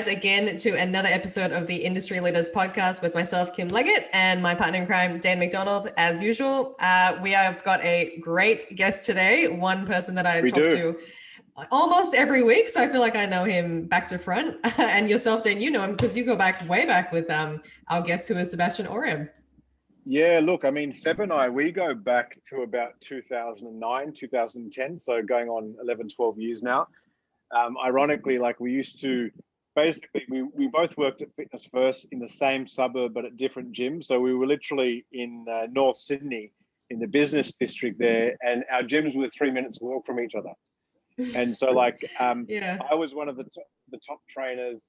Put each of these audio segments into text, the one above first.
guys again to another episode of the Industry Leaders Podcast with myself, Kim Leggett, and my partner in crime, Dan McDonald. As usual, we have got a great guest today, one person that I talk to almost every week, so I feel like I know him back to front. And yourself, Dan, you know him because you go back way back with our guest, who is Sebastian Oreb. Yeah, look, I mean, Seb and I, we go back to about 2009, 2010, so going on 11, 12 years now. Ironically, like we used to, basically, we both worked at Fitness First in the same suburb, but at different gyms. So we were literally in North Sydney, in the business district there, and our gyms were 3 minutes walk from each other. And so like, I was one of the top trainers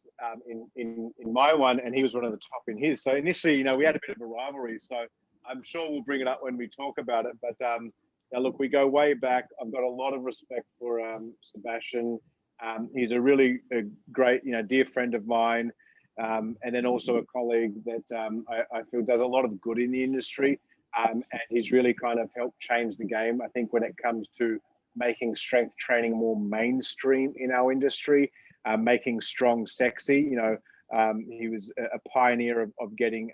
in my one, and he was one of the top in his. So initially, you know, we had a bit of a rivalry. So I'm sure we'll bring it up when we talk about it. But now look, we go way back. I've got a lot of respect for Sebastian. He's a really great, you know, dear friend of mine, and then also a colleague that I feel does a lot of good in the industry. And he's really kind of helped change the game, I think, when it comes to making strength training more mainstream in our industry, making strong sexy. You know, he was a pioneer of getting,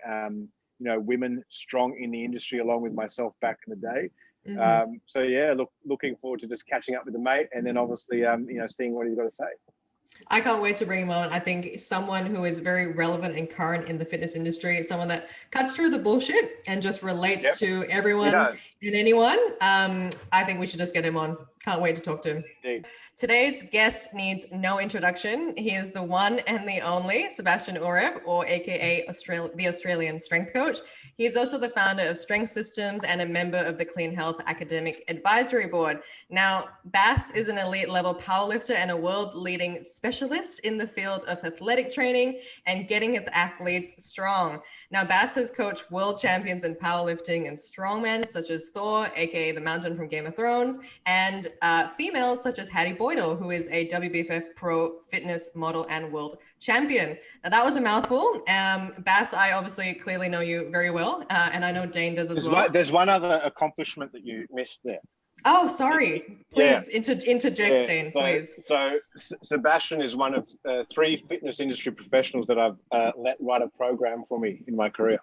you know, women strong in the industry along with myself back in the day. Mm-hmm. So yeah, looking forward to just catching up with the mate, and then obviously, you know, seeing what he's got to say. I can't wait to bring him on. I think someone who is very relevant and current in the fitness industry, someone that cuts through the bullshit and just relates to everyone and anyone. I think we should just get him on. Can't wait to talk to him. Indeed. Today's guest needs no introduction. He is the one and the only Sebastian Oreb, or AKA the Australian Strength Coach. He is also the founder of Strength Systems and a member of the Clean Health Academic Advisory Board. Now, Bass is an elite level powerlifter and a world leading specialist in the field of athletic training and getting his athletes strong. Now, Bass has coached world champions in powerlifting and strongmen, such as Thor, aka the Mountain from Game of Thrones, and females such as Hattie Boydell, who is a WBFF pro fitness model and world champion. Now, that was a mouthful. Bass, I obviously clearly know you very well, and I know Dane does as well. There's one other accomplishment that you missed there. Oh, sorry. Please interject, Dane, please. So Sebastian is one of 3 fitness industry professionals that I've let write a program for me in my career.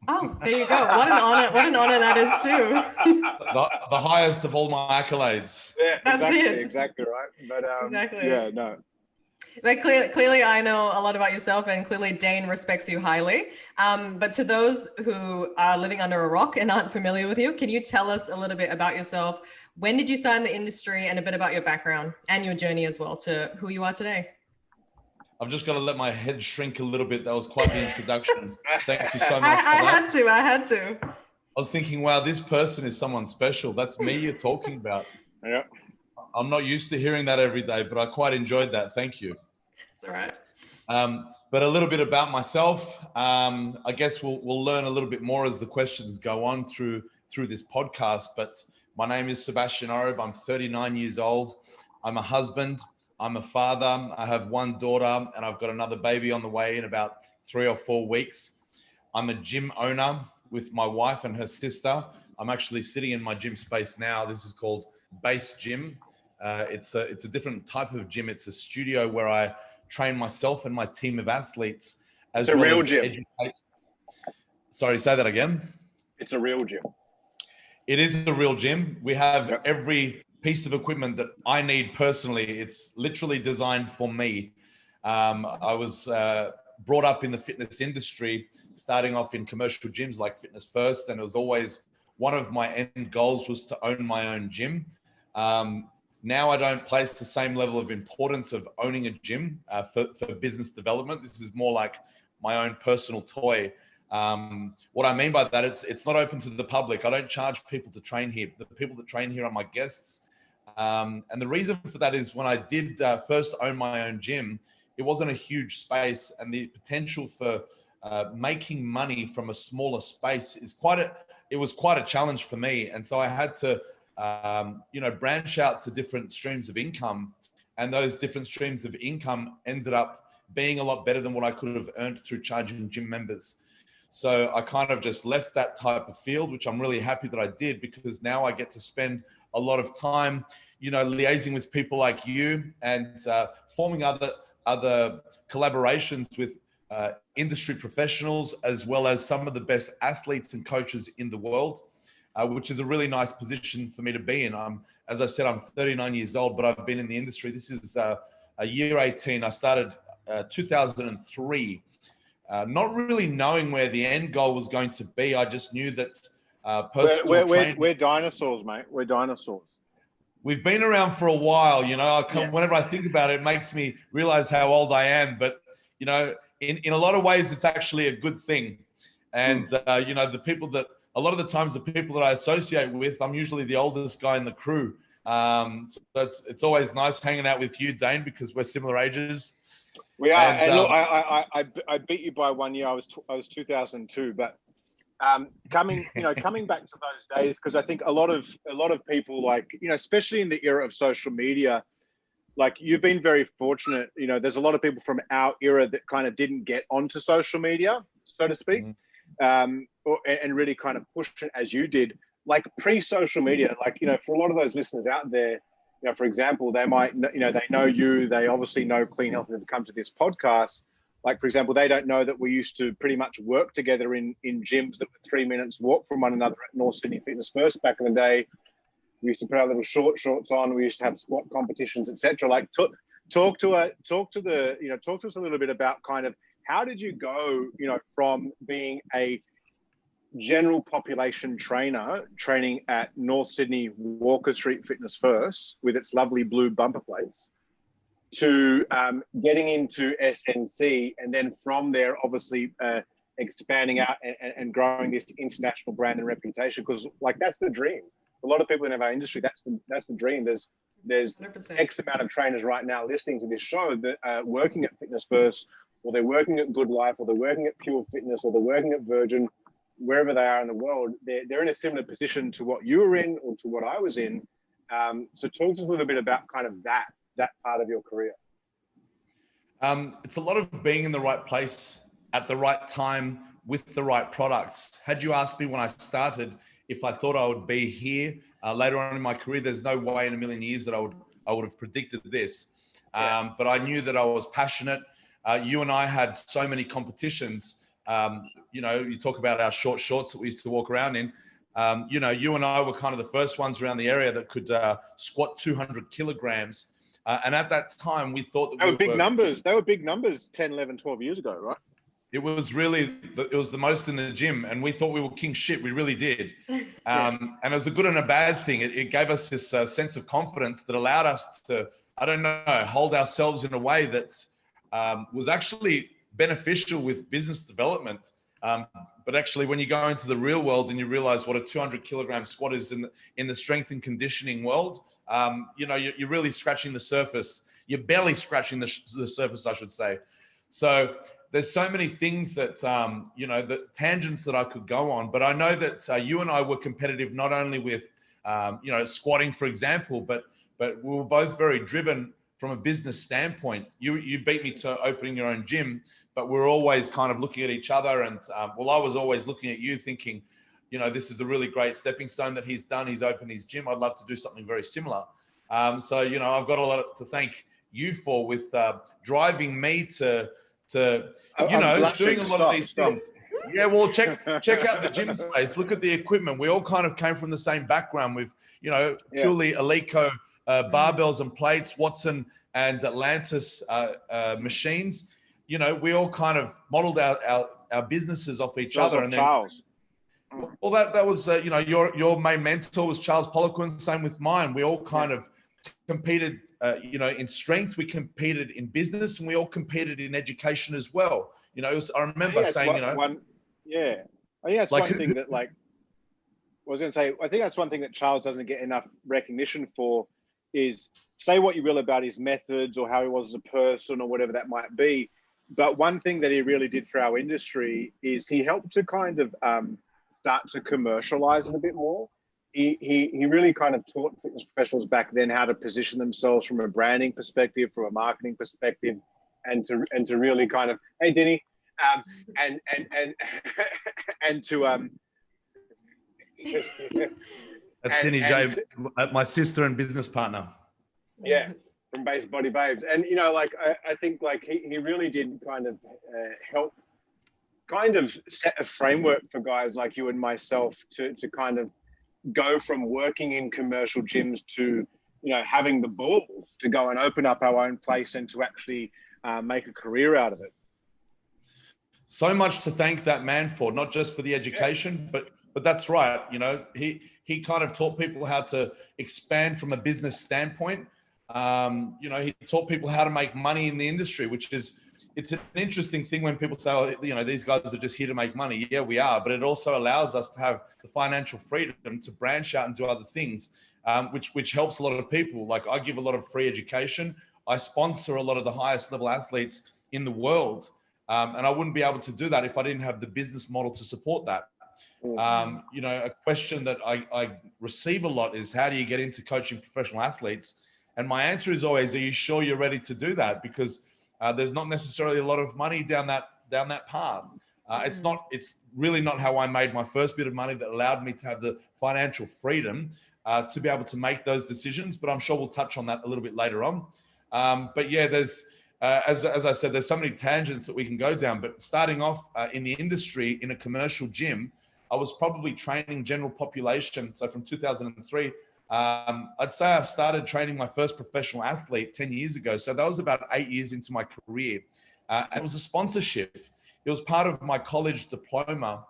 Oh, there you go. What an honor! What an honor that is too. the highest of all my accolades. Yeah, exactly right. But exactly. Yeah, no. But clearly, I know a lot about yourself, and clearly Dane respects you highly. But to those who are living under a rock and aren't familiar with you, can you tell us a little bit about yourself? When did you start in the industry, and a bit about your background and your journey as well to who you are today? I've just got to let my head shrink a little bit. That was quite the introduction. Thank you so much. I had to. I was thinking, wow, this person is someone special. That's me you're talking about. Yeah. I'm not used to hearing that every day, but I quite enjoyed that. Thank you. It's all right. But a little bit about myself. I guess we'll learn a little bit more as the questions go on through this podcast. But my name is Sebastian Oreb. I'm 39 years old. I'm a husband. I'm a father. I have one daughter, and I've got another baby on the way in about 3 or 4 weeks. I'm a gym owner with my wife and her sister. I'm actually sitting in my gym space now. This is called Base Gym. It's a different type of gym. It's a studio where I train myself and my team of athletes. It's a real gym. Sorry, say that again. It's a real gym. It is a real gym. We have every piece of equipment that I need personally. It's literally designed for me. I was brought up in the fitness industry, starting off in commercial gyms like Fitness First, and it was always one of my end goals was to own my own gym. Now I don't place the same level of importance of owning a gym for business development. This is more like my own personal toy. What I mean by that, it's not open to the public. I don't charge people to train here. The people that train here are my guests. And the reason for that is when I did first own my own gym, it wasn't a huge space, and the potential for making money from a smaller space was quite a challenge for me. And so I had to, branch out to different streams of income, and those different streams of income ended up being a lot better than what I could have earned through charging gym members. So I kind of just left that type of field, which I'm really happy that I did, because now I get to spend a lot of time, liaising with people like you and forming other other collaborations with industry professionals, as well as some of the best athletes and coaches in the world, which is a really nice position for me to be in. As I said, I'm 39 years old, but I've been in the industry. This is a year 18. I started 2003, not really knowing where the end goal was going to be. I just knew that personal training. We're dinosaurs, mate. We're dinosaurs. We've been around for a while, you know. Whenever I think about it, it makes me realize how old I am. But, you know, in a lot of ways, it's actually a good thing. And, you know, a lot of the times the people that I associate with, I'm usually the oldest guy in the crew. So it's always nice hanging out with you, Dane, because we're similar ages. We are. And look, I beat you by 1 year. I was 2002, but coming back to those days, because I think a lot of people, like, you know, especially in the era of social media, like, you've been very fortunate. You know, there's a lot of people from our era that kind of didn't get onto social media, so to speak, and really kind of push it as you did. Like, pre-social media, like, you know, for a lot of those listeners out there, you know, for example, they might, you know, they know you, they obviously know Clean Health and have come to this podcast. Like, for example, they don't know that we used to pretty much work together in gyms that were 3 minutes walk from one another at North Sydney Fitness First back in the day. We used to put our little shorts on. We used to have squat competitions, etc. Like, talk to us a little bit about kind of how did you go, you know, from being a general population trainer training at North Sydney Walker Street Fitness First with its lovely blue bumper plates, to getting into SNC, and then from there, obviously expanding out and growing this international brand and reputation. Because, like, that's the dream. A lot of people in our industry, that's the dream. There's 100%. X amount of trainers right now listening to this show that are working at Fitness First, or they're working at Good Life, or they're working at Pure Fitness, or they're working at Virgin, wherever they are in the world. They're in a similar position to what you were in or to what I was in. So talk to us a little bit about kind of that part of your career. It's a lot of being in the right place at the right time with the right products. Had you asked me when I started if I thought I would be here later on in my career, there's no way in a million years that I would have predicted this. But I knew that I was passionate. You and I had so many competitions. You know, you talk about our short shorts that we used to walk around in. You know, you and I were kind of the first ones around the area that could squat 200 kilograms. And at that time, we thought that they were big numbers. They were big numbers 10, 11, 12 years ago, right? It was the most in the gym, and we thought we were king shit. We really did. And it was a good and a bad thing. It gave us this sense of confidence that allowed us to, I don't know, hold ourselves in a way that was actually beneficial with business development. But actually, when you go into the real world and you realize what a 200 kilogram squat is in the strength and conditioning world, you know, you're really scratching the surface. You're barely scratching the surface, I should say. So there's so many things that, you know, the tangents that I could go on, but I know that you and I were competitive, not only with, you know, squatting, for example, but we were both very driven from a business standpoint. You beat me to opening your own gym, but we're always kind of looking at each other. And well, I was always looking at you thinking, you know, this is a really great stepping stone that he's done. He's opened his gym. I'd love to do something very similar. So, you know, I've got a lot to thank you for with driving me to you know, doing a lot of these things. Yeah, well, check out the gym space. Look at the equipment. We all kind of came from the same background with, you know, purely Eleiko barbells and plates, Watson and Atlantis machines. You know, we all kind of modeled our businesses off each other. And then Charles. Well, that was, you know, your main mentor was Charles Poliquin. Same with mine. We all kind of competed, you know, in strength. We competed in business, and we all competed in education as well. You know, I remember saying, you know, I think that's one thing that, like, I was going to say, I think that's one thing that Charles doesn't get enough recognition for, is say what you will about his methods or how he was as a person or whatever that might be. But one thing that he really did for our industry is he helped to kind of start to commercialize it a bit more. He really kind of taught fitness professionals back then how to position themselves from a branding perspective, from a marketing perspective, and to really kind of, hey Denny, and to that's Denny J, my sister and business partner. Yeah. from Base Body Babes. And, you know, like, I think like he really did kind of help kind of set a framework for guys like you and myself to kind of go from working in commercial gyms to, you know, having the balls to go and open up our own place and to actually make a career out of it. So much to thank that man for, not just for the education, but that's right. You know, he kind of taught people how to expand from a business standpoint. You know, he taught people how to make money in the industry, which is, it's an interesting thing when people say, oh, you know, these guys are just here to make money. Yeah, we are, but it also allows us to have the financial freedom to branch out and do other things, which helps a lot of people. Like, I give a lot of free education. I sponsor a lot of the highest level athletes in the world. And I wouldn't be able to do that if I didn't have the business model to support that. You know, a question that I receive a lot is, how do you get into coaching professional athletes? And my answer is always, are you sure you're ready to do that? Because there's not necessarily a lot of money down that path. It's really not how I made my first bit of money that allowed me to have the financial freedom to be able to make those decisions. But I'm sure we'll touch on that a little bit later on. But yeah, there's, as I said, there's so many tangents that we can go down. But starting off in the industry, in a commercial gym, I was probably training general population. So from 2003, I'd say I started training my first professional athlete 10 years ago. So that was about 8 years into my career. It was a sponsorship. It was part of my college diploma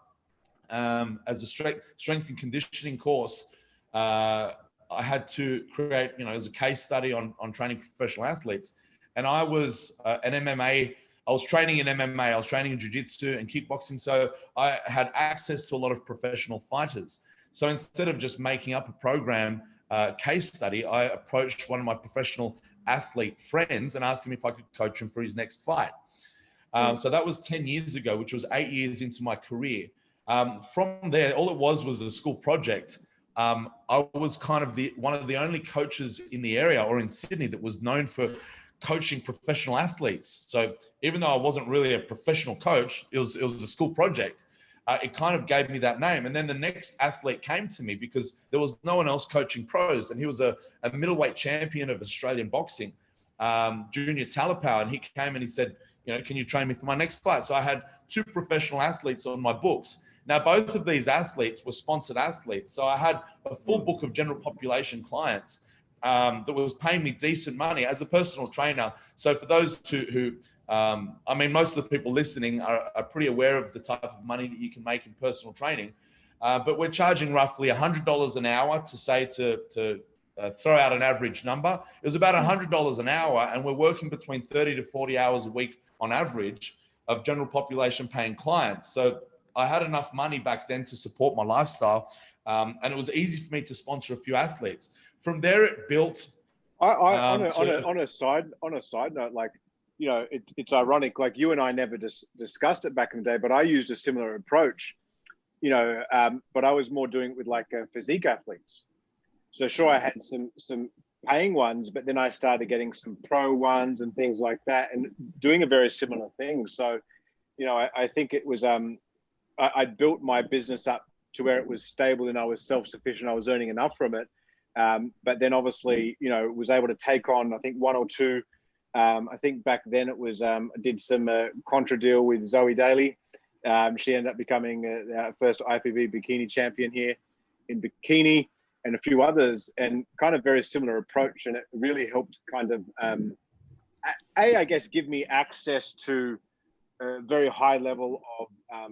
as a strength and conditioning course. I had to create, you know, as a case study on training professional athletes. And I was an MMA. I was training in MMA. I was training in jiu-jitsu and kickboxing. So I had access to a lot of professional fighters. So instead of just making up a program case study, I approached one of my professional athlete friends and asked him if I could coach him for his next fight. So that was 10 years ago, which was 8 years into my career. From there, all it was a school project. I was kind of one of the only coaches in the area or in Sydney that was known for coaching professional athletes. So even though I wasn't really a professional coach, it was a school project. It kind of gave me that name. And then the next athlete came to me because there was no one else coaching pros. And he was a middleweight champion of Australian boxing, Junior Talipau. And he came and he said, you know, can you train me for my next fight? So I had 2 professional athletes on my books. Now, both of these athletes were sponsored athletes. So I had a full book of general population clients that was paying me decent money as a personal trainer. So for those who I mean, most of the people listening are pretty aware of the type of money that you can make in personal training. But we're charging roughly $100 an hour to throw out an average number. It was about $100 an hour, and we're working between 30 to 40 hours a week on average of general population paying clients. So I had enough money back then to support my lifestyle, and it was easy for me to sponsor a few athletes. From there, it built. On a side note, like, you know, it's ironic. Like, you and I never discussed it back in the day, but I used a similar approach. You know, but I was more doing it with like physique athletes. So sure, I had some paying ones, but then I started getting some pro ones and things like that, and doing a very similar thing. So, you know, I think it was I built my business up to where it was stable and I was self-sufficient. I was earning enough from it. But then obviously, you know, was able to take on, I think, 1 or 2. I think back then it was, I did some contra deal with Zoe Daly. She ended up becoming our first IFBB bikini champion here in bikini, and a few others, and kind of very similar approach. And it really helped kind of, I guess, give me access to a very high level of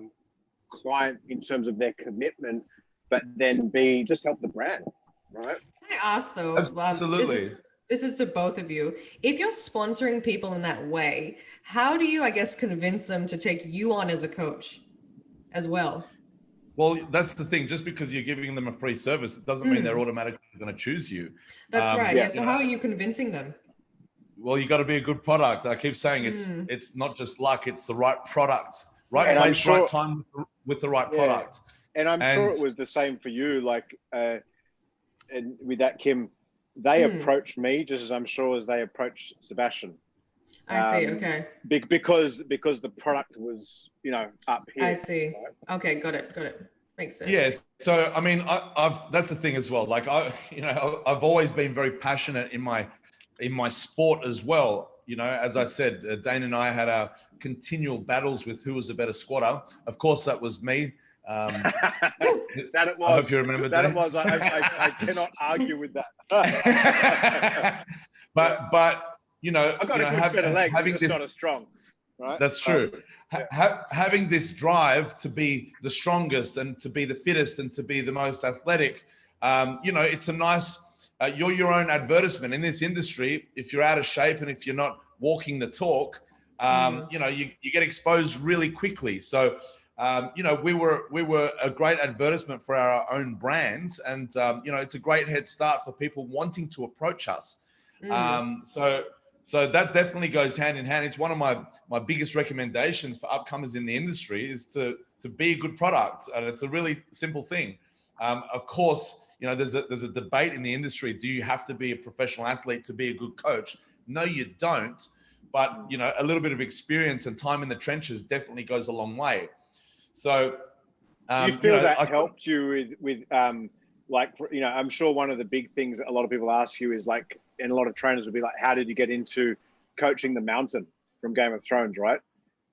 client in terms of their commitment, but then B, just help the brand, right? Can I ask though, Absolutely. This is to both of you. If you're sponsoring people in that way, how do you, I guess, convince them to take you on as a coach as well? Well, that's the thing. Just because you're giving them a free service, it doesn't mean they're automatically going to choose you. That's right. Yeah. So how are you convincing them? Well, you got to be a good product. I keep saying it's not just luck; it's the right product, right place, right time with the right product. And I'm sure it was the same for you. Like, and with that, Kim, they approached me just as I'm sure as they approached Sebastian. I see. Okay. Because the product was, you know, up here. I see. Right? Okay. Got it. Makes sense. Yes. So, I mean, that's the thing as well. Like I've always been very passionate in my in my sport as well. You know, as I said, Dane and I had our continual battles with who was a better squatter. Of course, that was me. That it was. I hope you remember that. Dane. It was. I cannot argue with that. but you know, I got a good set of legs. I'm just not as strong, right? That's true. Having this drive to be the strongest and to be the fittest and to be the most athletic, you know, it's a nice. You're your own advertisement in this industry. If you're out of shape and if you're not walking the talk, you know, you get exposed really quickly. So, you know, we were a great advertisement for our own brands, and you know, it's a great head start for people wanting to approach us. So that definitely goes hand in hand. It's one of my biggest recommendations for upcomers in the industry is to be a good product, and it's a really simple thing. Of course, you know, there's a debate in the industry. Do you have to be a professional athlete to be a good coach? No, you don't. But, you know, a little bit of experience and time in the trenches definitely goes a long way. So, do you feel that helped you with like, you know, I'm sure one of the big things that a lot of people ask you is like, and a lot of trainers will be like, how did you get into coaching the Mountain from Game of Thrones, right?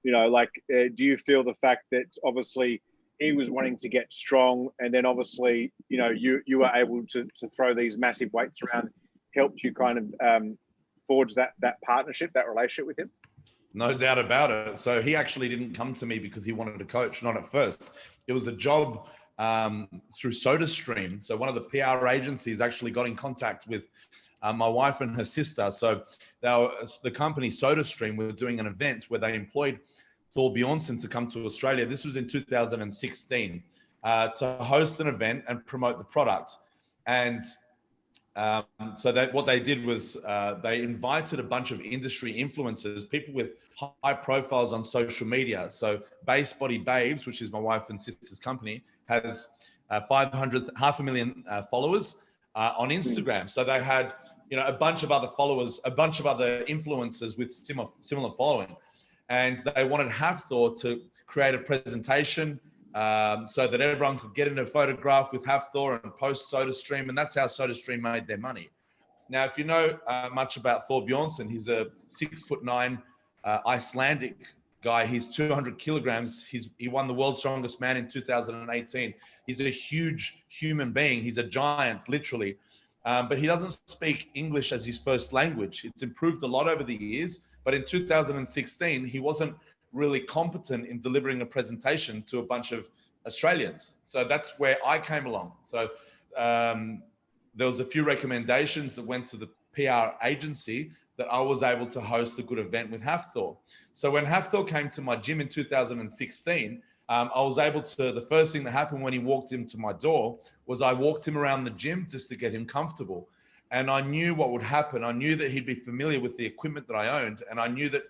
You know, like, do you feel the fact that obviously he was wanting to get strong, and then obviously, you know, you were able to throw these massive weights around, helped you kind of forge that partnership, that relationship with him? No doubt about it. So he actually didn't come to me because he wanted to coach, not at first. It was a job through SodaStream. So one of the PR agencies actually got in contact with my wife and her sister. So the company SodaStream were doing an event where they employed Hafthor Bjornsson to come to Australia. This was in 2016 to host an event and promote the product. And so what they did was they invited a bunch of industry influencers, people with high profiles on social media. So Base Body Babes, which is my wife and sister's company, has 500,000 followers on Instagram. So they had, you know, a bunch of other followers, a bunch of other influencers with similar following. And they wanted Hafthor to create a presentation so that everyone could get in a photograph with Hafthor and post SodaStream. And that's how SodaStream made their money. Now, if you know much about Hafthor Bjornsson, he's a 6'9" Icelandic guy. He's 200 kilograms. He won the World's Strongest Man in 2018. He's a huge human being. He's a giant, literally. But he doesn't speak English as his first language. It's improved a lot over the years. But in 2016, he wasn't really competent in delivering a presentation to a bunch of Australians. So that's where I came along. So there was a few recommendations that went to the PR agency that I was able to host a good event with Hafthor. So when Hafthor came to my gym in 2016, I was able to, the first thing that happened when he walked into my door was I walked him around the gym just to get him comfortable. And I knew what would happen. I knew that he'd be familiar with the equipment that I owned. And I knew that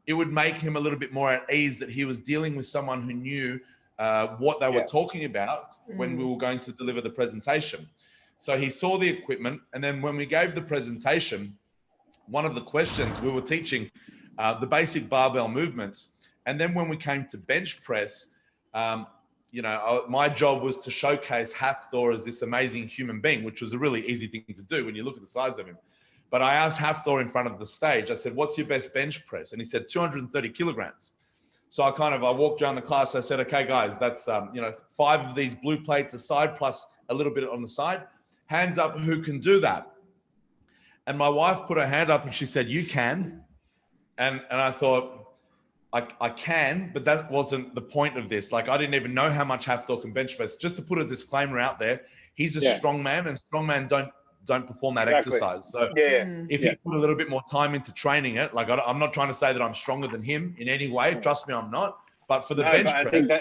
it would make him a little bit more at ease that he was dealing with someone who knew what they were talking about when we were going to deliver the presentation. So he saw the equipment. And then when we gave the presentation, one of the questions we were teaching the basic barbell movements. And then when we came to bench press, you know, my job was to showcase Hafthor as this amazing human being, which was a really easy thing to do when you look at the size of him. But I asked Hafthor in front of the stage, I said, what's your best bench press? And he said, 230 kilograms. So I walked around the class. I said, okay, guys, that's, you know, 5 of these blue plates aside, plus a little bit on the side. Hands up, who can do that? And my wife put her hand up and she said, you can. And I thought, I can, but that wasn't the point of this. Like, I didn't even know how much Hafthor can bench press. Just to put a disclaimer out there, he's a strong man, and strong men don't perform that exercise. So if he put a little bit more time into training it, like I'm not trying to say that I'm stronger than him in any way. Trust me, I'm not. But for the bench press, I think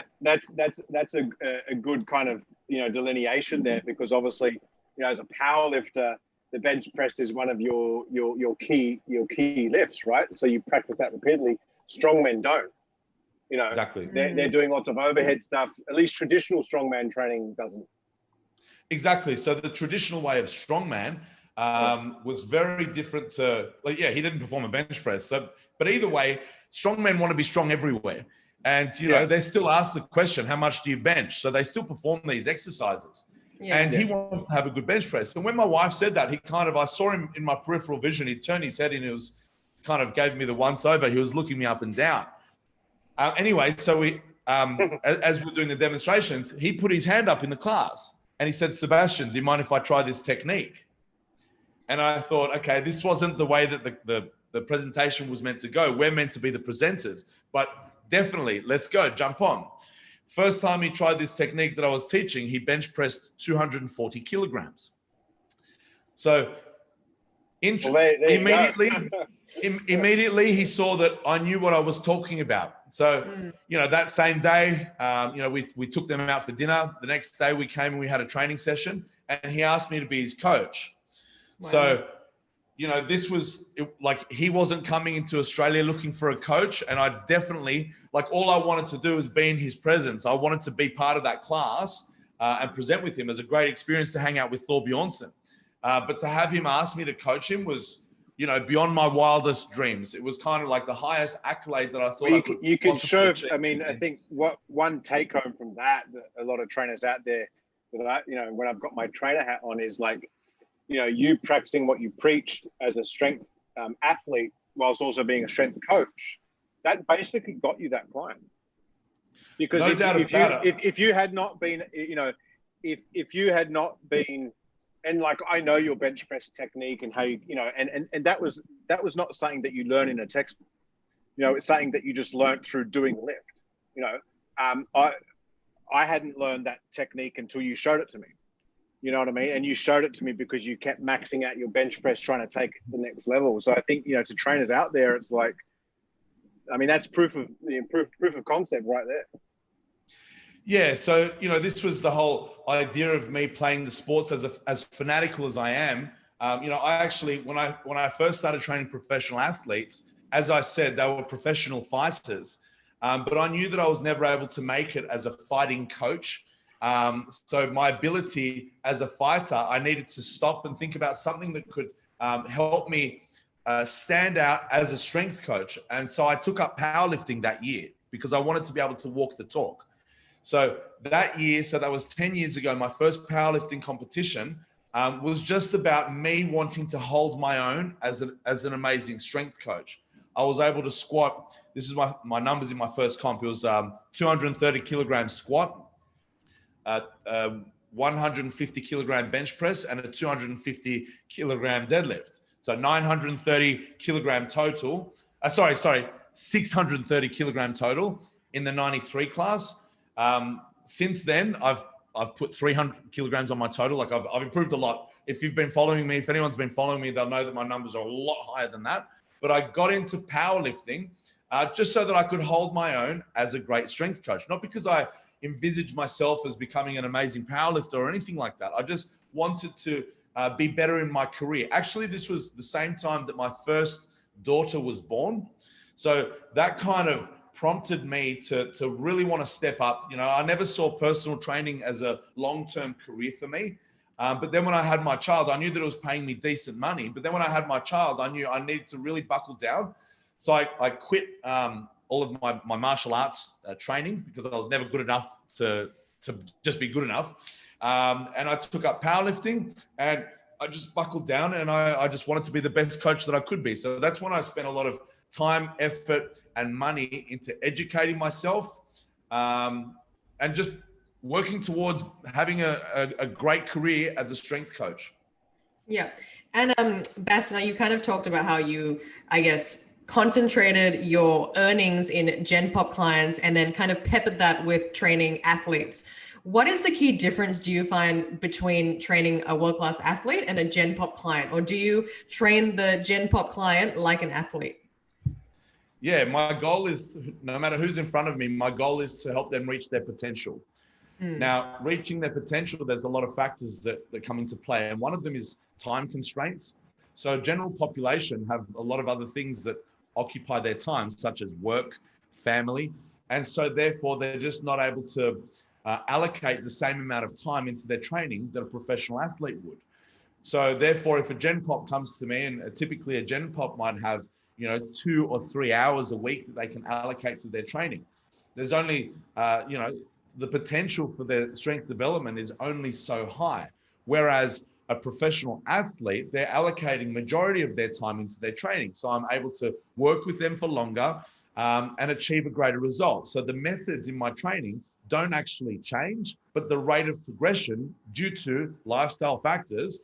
that's a good kind of, you know, delineation there, because obviously, you know, as a powerlifter, the bench press is one of your key lifts, right? So you practice that repeatedly. Strongmen don't, you know. Exactly. They're doing lots of overhead stuff. At least traditional strongman training doesn't. Exactly. So the traditional way of strongman was very different to, like, he didn't perform a bench press. So, but either way, strongmen want to be strong everywhere. And, you know, they still ask the question, how much do you bench? So they still perform these exercises. And he wants to have a good bench press. And when my wife said that, I saw him in my peripheral vision. He turned his head and he was kind of gave me the once over. He was looking me up and down. Anyway, so we, as we're doing the demonstrations, he put his hand up in the class and he said, "Sebastian, do you mind if I try this technique?" And I thought, okay, this wasn't the way that the presentation was meant to go. We're meant to be the presenters, but definitely, let's go, jump on. First time he tried this technique that I was teaching, he bench pressed 240 kilograms. So immediately he saw that I knew what I was talking about. So, that same day, we took them out for dinner. The next day we came and we had a training session and he asked me to be his coach. Wow. So, this was like, he wasn't coming into Australia looking for a coach. And I definitely, all I wanted to do was be in his presence. I wanted to be part of that class and present with him. As a great experience to hang out with Hafthor Bjornsson. But to have him ask me to coach him was, beyond my wildest dreams. It was kind of like the highest accolade that I thought you could show. I mean, I think what one take home from that a lot of trainers out there that when I've got my trainer hat on is like, you practicing what you preached as a strength athlete whilst also being a strength coach. That basically got you that client. Because if you had not been, if you had not been. And I know your bench press technique and how you, and that was not something that you learn in a textbook. It's something that you just learned through doing lift. I hadn't learned that technique until you showed it to me. You know what I mean? And you showed it to me because you kept maxing out your bench press, trying to take it to the next level. So I think, to trainers out there, it's like, I mean, that's proof of concept right there. Yeah, so this was the whole idea of me playing the sports as fanatical as I am. I actually, when I first started training professional athletes, as I said, they were professional fighters, but I knew that I was never able to make it as a fighting coach. So my ability as a fighter, I needed to stop and think about something that could help me stand out as a strength coach. And so I took up powerlifting that year because I wanted to be able to walk the talk. So that year, so that was 10 years ago, my first powerlifting competition was just about me wanting to hold my own as an amazing strength coach. I was able to squat. This is my numbers in my first comp. It was 230 kilogram squat, 150 kilogram bench press, and a 250 kilogram deadlift. So 930 kilogram total. 630 kilogram total in the 93 class. Since then, I've put 300 kilograms on my total. I've improved a lot. If you've been following me, if anyone's been following me, they'll know that my numbers are a lot higher than that. But I got into powerlifting just so that I could hold my own as a great strength coach. Not because I envisaged myself as becoming an amazing powerlifter or anything like that. I just wanted to be better in my career. Actually, this was the same time that my first daughter was born. So that kind of prompted me to really want to step up. I never saw personal training as a long-term career for me. But then when I had my child, I knew that it was paying me decent money. But then when I had my child, I knew I needed to really buckle down. So I quit all of my martial arts training because I was never good enough to just be good enough. And I took up powerlifting and I just buckled down and I just wanted to be the best coach that I could be. So that's when I spent a lot of time, effort, and money into educating myself and just working towards having a great career as a strength coach. Yeah. And Bastien, you kind of talked about how you, I guess, concentrated your earnings in Gen Pop clients and then kind of peppered that with training athletes. What is the key difference do you find between training a world-class athlete and a Gen Pop client? Or do you train the Gen Pop client like an athlete? Yeah, my goal is, no matter who's in front of me, my goal is to help them reach their potential. Now, reaching their potential, there's a lot of factors that come into play. And one of them is time constraints. So general population have a lot of other things that occupy their time, such as work, family. And so therefore, they're just not able to allocate the same amount of time into their training that a professional athlete would. So therefore, if a Gen Pop comes to me, and typically a Gen Pop might have 2 or 3 hours a week that they can allocate to their training. There's only, the potential for their strength development is only so high. Whereas a professional athlete, they're allocating majority of their time into their training. So I'm able to work with them for longer and achieve a greater result. So the methods in my training don't actually change, but the rate of progression due to lifestyle factors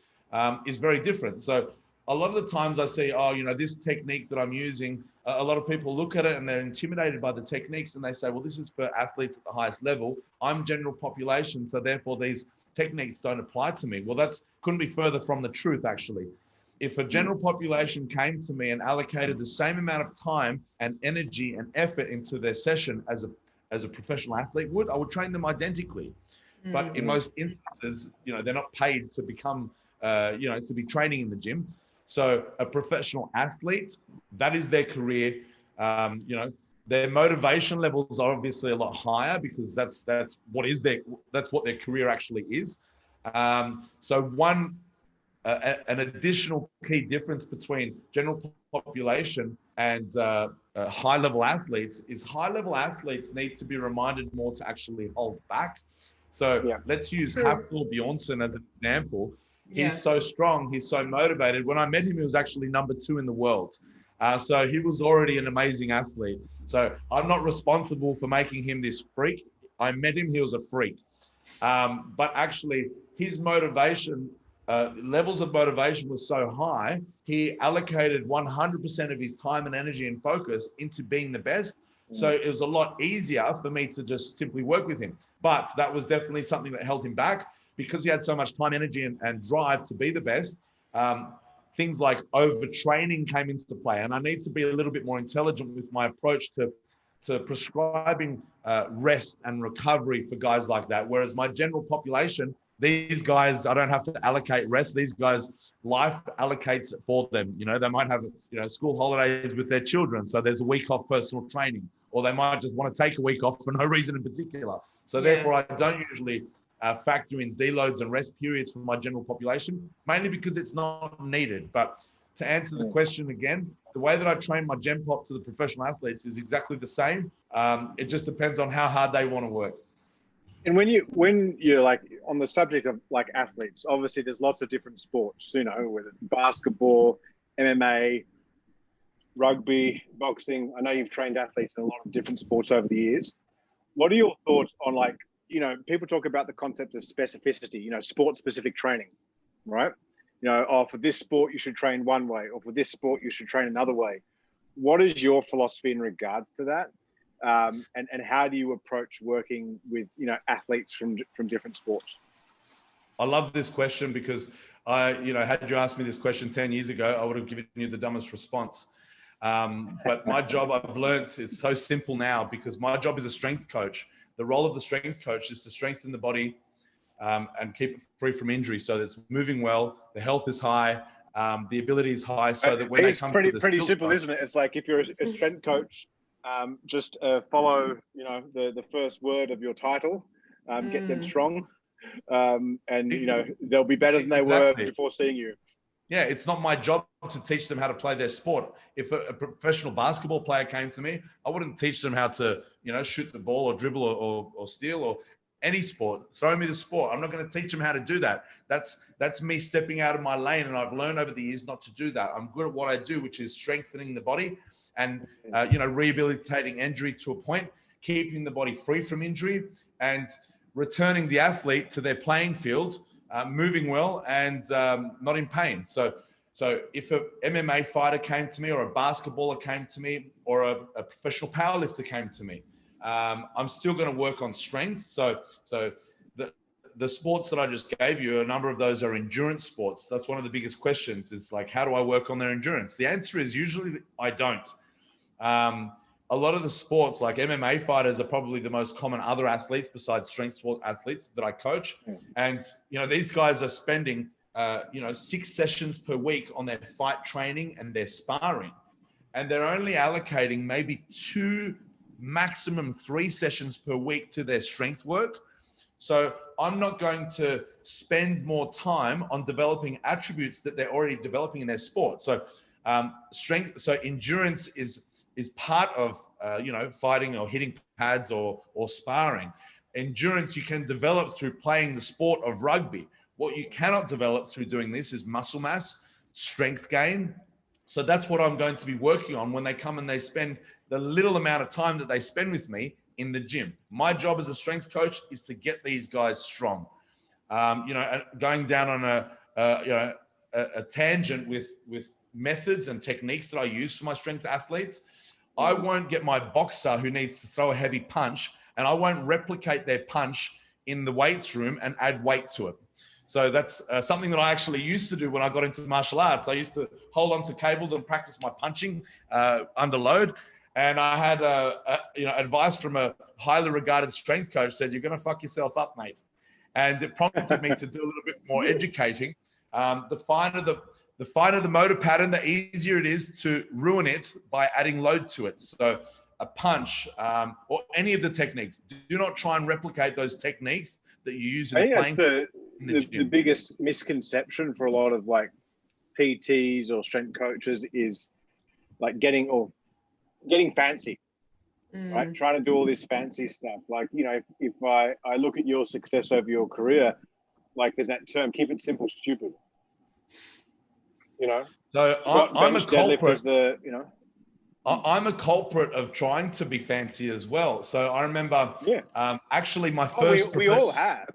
is very different. So a lot of the times I see, oh, you know, this technique that I'm using, a lot of people look at it and they're intimidated by the techniques and they say, well, this is for athletes at the highest level. I'm general population, so therefore these techniques don't apply to me. Well, that's couldn't be further from the truth, actually. If a general population came to me and allocated the same amount of time and energy and effort into their session as a professional athlete would, I would train them identically. But in most instances, you know, they're not paid to become, you know, to be training in the gym. So a professional athlete, that is their career. You know, their motivation levels are obviously a lot higher because that's what their career actually is. So an additional key difference between general population and high-level athletes is high-level athletes need to be reminded more to actually hold back. So let's use Hafthor Bjornsson as an example. He's so strong, he's so motivated. When I met him, he was actually number 2 in the world. So he was already an amazing athlete. So I'm not responsible for making him this freak. I met him, he was a freak. But actually his motivation, levels of motivation was so high, he allocated 100% of his time and energy and focus into being the best. So it was a lot easier for me to just simply work with him. But that was definitely something that held him back because he had so much time, energy, and drive to be the best. Things like overtraining came into play. And I need to be a little bit more intelligent with my approach to prescribing rest and recovery for guys like that. Whereas my general population, these guys, I don't have to allocate rest. These guys, life allocates it for them. You know, they might have, you know, school holidays with their children. So there's a week off personal training, or they might just want to take a week off for no reason in particular. So therefore I don't usually factor in deloads and rest periods for my general population, mainly because it's not needed. But to answer the question again, the way that I train my gen pop to the professional athletes is exactly the same. It just depends on how hard they want to work. And when you're like on the subject of like athletes, obviously there's lots of different sports, you know, whether it's basketball, MMA, rugby, boxing. I know you've trained athletes in a lot of different sports over the years. What are your thoughts on, like, you know, people talk about the concept of specificity, you know, sport specific training, right? You know, oh, for this sport, you should train one way, or for this sport, you should train another way. What is your philosophy in regards to that? And how do you approach working with, you know, athletes from different sports? I love this question because you know, had you asked me this question 10 years ago, I would have given you the dumbest response. But my job, I've learned, is so simple now because my job is a strength coach. The role of the strength coach is to strengthen the body and keep it free from injury so that it's moving well, the health is high, the ability is high, so that when they come to the pretty simple, isn't it? It's like if you're a strength coach, just follow, you know, the first word of your title, get them strong, and you know they'll be better than they were before seeing you. Yeah, it's not my job to teach them how to play their sport. If a professional basketball player came to me, I wouldn't teach them how to, you know, shoot the ball or dribble or steal or any sport. Throw me the sport. I'm not going to teach them how to do that. That's me stepping out of my lane, and I've learned over the years not to do that. I'm good at what I do, which is strengthening the body and you know, rehabilitating injury to a point, keeping the body free from injury, and returning the athlete to their playing field, moving well and not in pain. So if a MMA fighter came to me, or a basketballer came to me, or a professional powerlifter came to me, I'm still going to work on strength. So the sports that I just gave you, a number of those are endurance sports. That's one of the biggest questions, is like, how do I work on their endurance? The answer is usually I don't. A lot of the sports, like MMA fighters, are probably the most common other athletes besides strength sport athletes that I coach. And, you know, these guys are spending, you know, 6 sessions per week on their fight training and their sparring. And they're only allocating maybe 2, maximum 3 sessions per week to their strength work. So I'm not going to spend more time on developing attributes that they're already developing in their sport. So endurance is part of, you know, fighting or hitting pads or sparring. endurance you can develop through playing the sport of rugby. What you cannot develop through doing this is muscle mass, strength gain. So that's what I'm going to be working on when they come and they spend the little amount of time that they spend with me in the gym. My job as a strength coach is to get these guys strong. Going down on a tangent with methods and techniques that I use for my strength athletes. I won't get my boxer who needs to throw a heavy punch, and I won't replicate their punch in the weights room and add weight to it. So that's something that I actually used to do when I got into martial arts. I used to hold onto cables and practice my punching under load. And I had advice from a highly regarded strength coach said, "You're going to fuck yourself up, mate." And it prompted me to do a little bit more educating. The finer the motor pattern, the easier it is to ruin it by adding load to it. So a punch or any of the techniques, do not try and replicate those techniques that you use in I think that's the biggest misconception for a lot of like PTs or strength coaches is like getting fancy. Right? Trying to do all this fancy stuff. Like, if I look at your success over your career, like there's that term, keep it simple, stupid. So I'm a culprit. I'm a culprit of trying to be fancy as well. So I remember actually my first... We all have.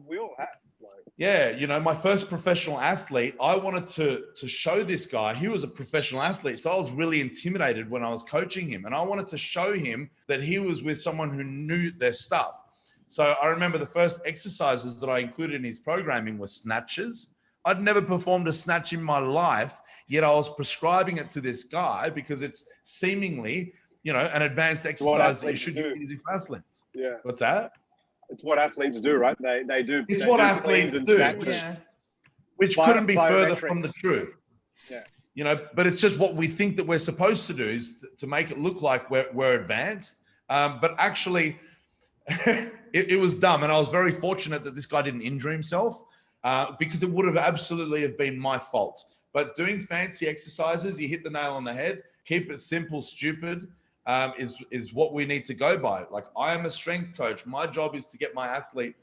Yeah, my first professional athlete, I wanted to show this guy, he was a professional athlete. So I was really intimidated when I was coaching him. And I wanted to show him that he was with someone who knew their stuff. So I remember the first exercises that I included in his programming were snatches. I'd never performed a snatch in my life, yet I was prescribing it to this guy because it's seemingly, an advanced exercise that you should use for athletes. Yeah. What's that? It's what athletes do, right? They do. It's what athletes do, which couldn't be further from the truth. Yeah. But it's just what we think that we're supposed to do is to make it look like we're advanced. But actually, it was dumb, and I was very fortunate that this guy didn't injure himself because it would have absolutely have been my fault. But doing fancy exercises, you hit the nail on the head. Keep it simple, stupid. Is what we need to go by. Like, I am a strength coach. My job is to get my athlete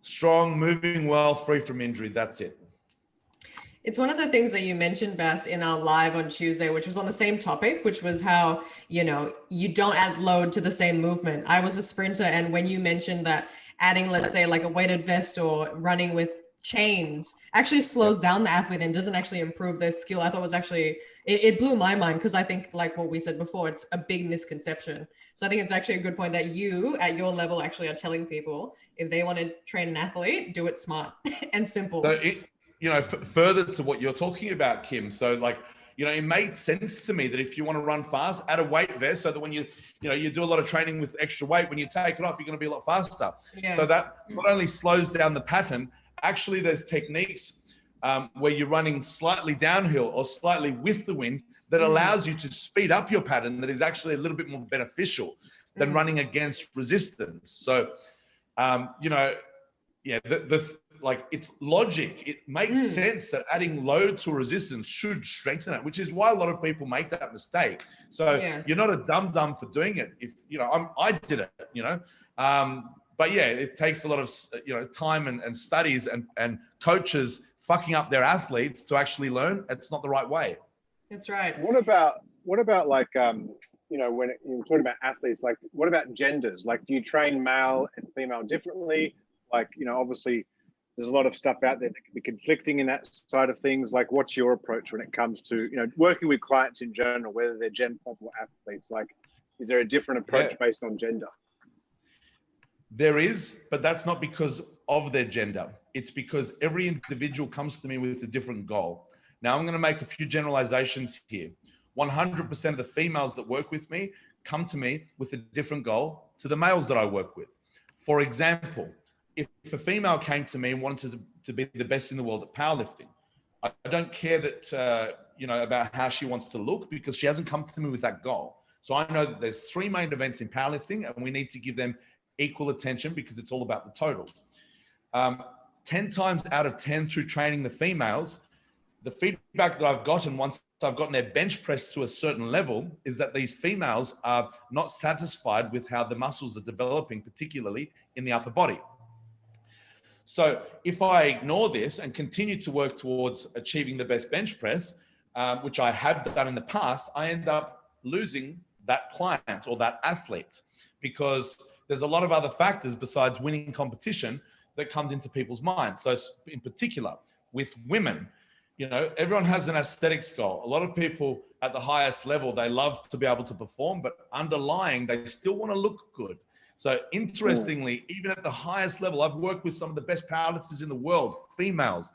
strong, moving well, free from injury. That's it. It's one of the things that you mentioned, Bass, in our live on Tuesday, which was on the same topic, which was how, you don't add load to the same movement. I was a sprinter, and when you mentioned that adding, let's say, like a weighted vest or running with chains actually slows down the athlete and doesn't actually improve their skill, I thought was actually, it blew my mind, because I think, like what we said before, it's a big misconception. So I think it's actually a good point that you at your level actually are telling people, if they want to train an athlete, do it smart and simple. So further to what you're talking about, Kim, so like, it made sense to me that if you want to run fast, add a weight vest so that when you do a lot of training with extra weight, when you take it off, you're going to be a lot faster. Yeah. So that not only slows down the pattern, actually there's techniques where you're running slightly downhill or slightly with the wind that allows you to speed up your pattern that is actually a little bit more beneficial than running against resistance. So, like, it's logic. It makes sense that adding load to a resistance should strengthen it, which is why a lot of people make that mistake. So you're not a dumb for doing it. If I did it, but yeah, it takes a lot of time and studies and coaches fucking up their athletes to actually learn. It's not the right way. That's right. What about like when you're talking about athletes, like what about genders? Like, do you train male and female differently? Like, obviously there's a lot of stuff out there that can be conflicting in that side of things. Like, what's your approach when it comes to, working with clients in general, whether they're gen pop or athletes? Like, is there a different approach based on gender? There is, but that's not because of their gender. It's because every individual comes to me with a different goal. Now, I'm going to make a few generalizations here. 100% of the females that work with me come to me with a different goal to the males that I work with. For example, if a female came to me and wanted to be the best in the world at powerlifting, I don't care that, about how she wants to look, because she hasn't come to me with that goal. So I know that there's 3 main events in powerlifting, and we need to give them equal attention because it's all about the total. 10 times out of 10 through training the females, the feedback that I've gotten once I've gotten their bench press to a certain level is that these females are not satisfied with how the muscles are developing, particularly in the upper body. So if I ignore this and continue to work towards achieving the best bench press, which I have done in the past, I end up losing that client or that athlete, because there's a lot of other factors besides winning competition that comes into people's minds. So in particular with women, you know, everyone has an aesthetics goal. A lot of people at the highest level, they love to be able to perform, but underlying, they still want to look good. So interestingly, even at the highest level, I've worked with some of the best powerlifters in the world, females.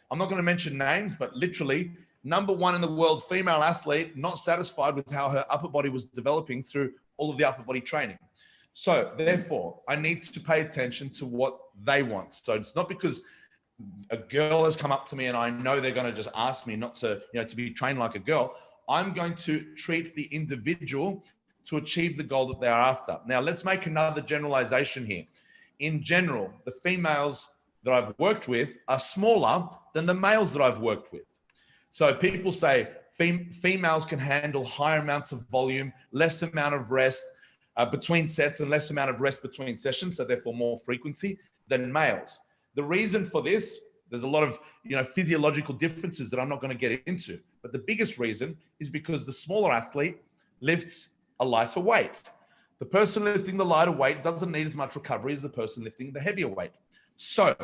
I'm not going to mention names, but literally #1 in the world female athlete, not satisfied with how her upper body was developing through all of the upper body training. So therefore, I need to pay attention to what they want. So it's not because a girl has come up to me and I know they're going to just ask me not to, you know, to be trained like a girl. I'm going to treat the individual to achieve the goal that they're after. Now, let's make another generalization here. In general, the females that I've worked with are smaller than the males that I've worked with. So people say females can handle higher amounts of volume, less amount of rest between sets and less amount of rest between sessions, so therefore more frequency than males. The reason for this, there's a lot of, you know, physiological differences that I'm not going to get into, but the biggest reason is because the smaller athlete lifts a lighter weight. The person lifting the lighter weight doesn't need as much recovery as the person lifting the heavier weight. So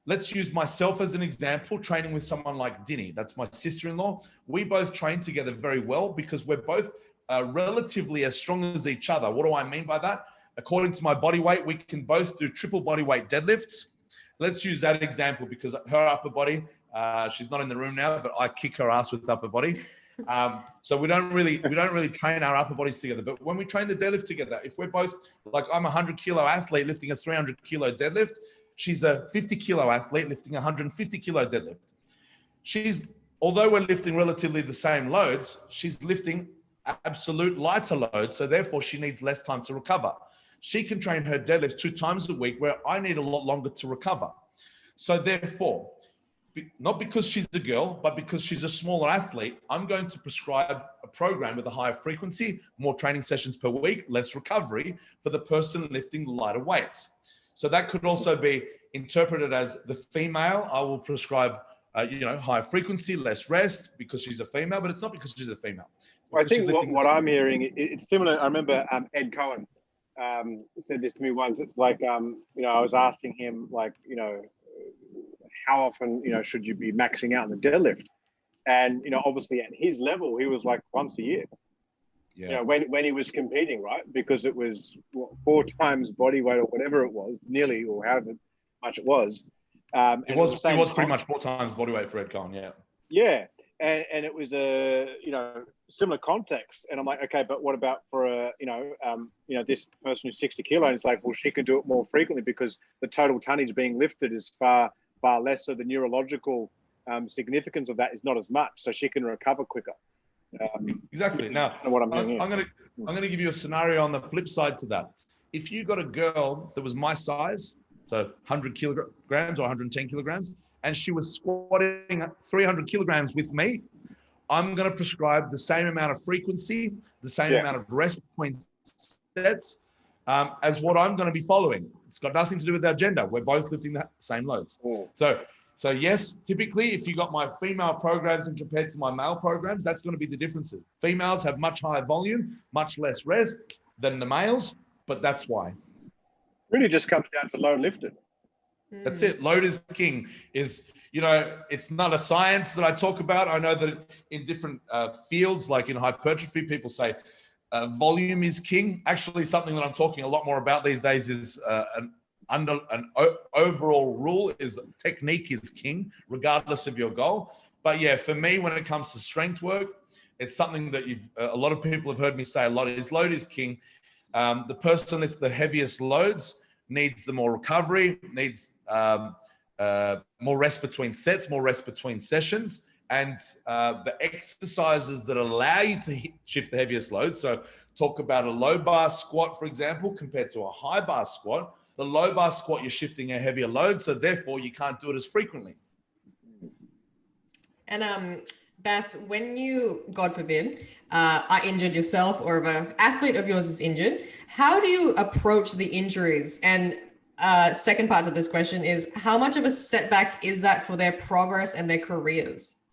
let's use myself as an example, training with someone like Dinny. That's my sister-in-law. We both train together very well because we're both relatively as strong as each other. What do I mean by that? According to my body weight, we can both do triple body weight deadlifts. Let's use that example because her upper body, she's not in the room now, but I kick her ass with upper body. So we don't really train our upper bodies together. But when we train the deadlift together, if we're both, like I'm a 100-kilo athlete lifting a 300-kilo deadlift, she's a 50-kilo athlete lifting a 150-kilo deadlift. Although we're lifting relatively the same loads, she's lifting absolute lighter loads. So therefore she needs less time to recover. She can train her deadlift 2 times a week where I need a lot longer to recover. So therefore, not because she's a girl, but because she's a smaller athlete, I'm going to prescribe a program with a higher frequency, more training sessions per week, less recovery for the person lifting the lighter weights. So that could also be interpreted as the female. I will prescribe, higher frequency, less rest because she's a female, but it's not because she's a female. I think what I'm hearing, it's similar. I remember Ed Cohen said this to me once. It's like, I was asking him, like, how often, should you be maxing out in the deadlift? And, obviously at his level, he was like once a year. Yeah. When he was competing, right? Because it was 4 times body weight or whatever it was, nearly, or however much it was. It was pretty much 4 times body weight for Ed Cohen, yeah. Yeah. And it was a, similar context. And I'm like, okay, but what about for this person who's 60 kilo? And it's like, well, she can do it more frequently because the total tonnage being lifted is far less. So the neurological significance of that is not as much. So she can recover quicker. Exactly. Now, what I'm going to give you a scenario on the flip side to that. If you got a girl that was my size, so 100 kilograms or 110 kilograms, and she was squatting 300 kilograms with me, I'm going to prescribe the same amount of frequency, the same amount of rest between sets as what I'm going to be following. It's got nothing to do with our gender. We're both lifting the same loads. So yes, typically, if you got my female programs and compared to my male programs, that's going to be the differences. Females have much higher volume, much less rest than the males, but that's why. Really just comes down to load lifted. That's it. Load is king. It's not a science that I talk about. I know that in different fields, like in hypertrophy, people say volume is king. Actually, something that I'm talking a lot more about these days is an overall rule is technique is king, regardless of your goal. But yeah, for me, when it comes to strength work, it's something that a lot of people have heard me say a lot is load is king. The person lifts the heaviest loads needs the more recovery, needs more rest between sets, more rest between sessions, and the exercises that allow you to shift the heaviest loads. So talk about a low bar squat, for example, compared to a high bar squat. The low bar squat, you're shifting a heavier load, so therefore you can't do it as frequently. And Bass, when you, God forbid, are injured yourself or if an athlete of yours is injured, how do you approach the injuries? And second part of this question is, how much of a setback is that for their progress and their careers?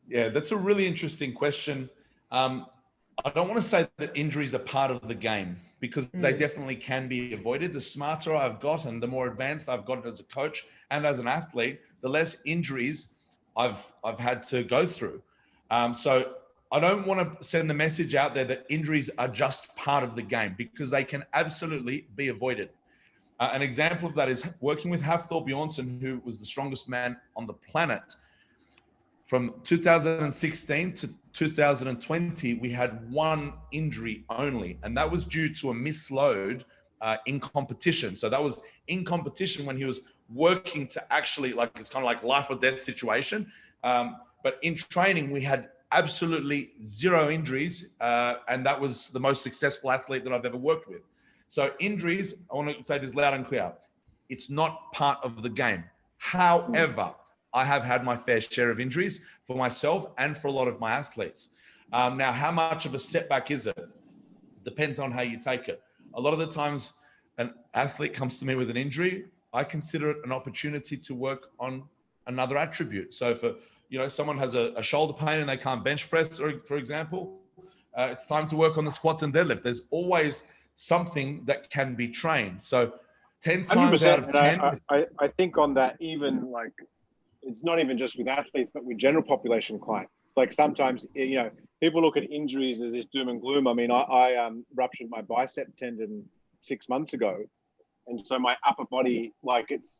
Yeah, that's a really interesting question. I don't want to say that injuries are part of the game because they definitely can be avoided. The smarter I've got and the more advanced I've gotten as a coach and as an athlete, the less injuries I've had to go through. So I don't want to send the message out there that injuries are just part of the game because they can absolutely be avoided. An example of that is working with Hafthor Bjornsson, who was the strongest man on the planet. From 2016 to 2020, we had one injury only, and that was due to a misload in competition. So that was in competition when he was working to actually, like, it's kind of like life or death situation. But in training, we had absolutely zero injuries, and that was the most successful athlete that I've ever worked with. So injuries, I want to say this loud and clear, it's not part of the game. However, I have had my fair share of injuries for myself and for a lot of my athletes. Now, how much of a setback is it? Depends on how you take it. A lot of the times an athlete comes to me with an injury, I consider it an opportunity to work on another attribute. So for, someone has a shoulder pain and they can't bench press, or for example, it's time to work on the squats and deadlift. There's always something that can be trained. So 10 times out of 10. I think on that, even like, it's not even just with athletes, but with general population clients. Like sometimes, people look at injuries as this doom and gloom. I mean, I ruptured my bicep tendon 6 months ago. And so my upper body, like it's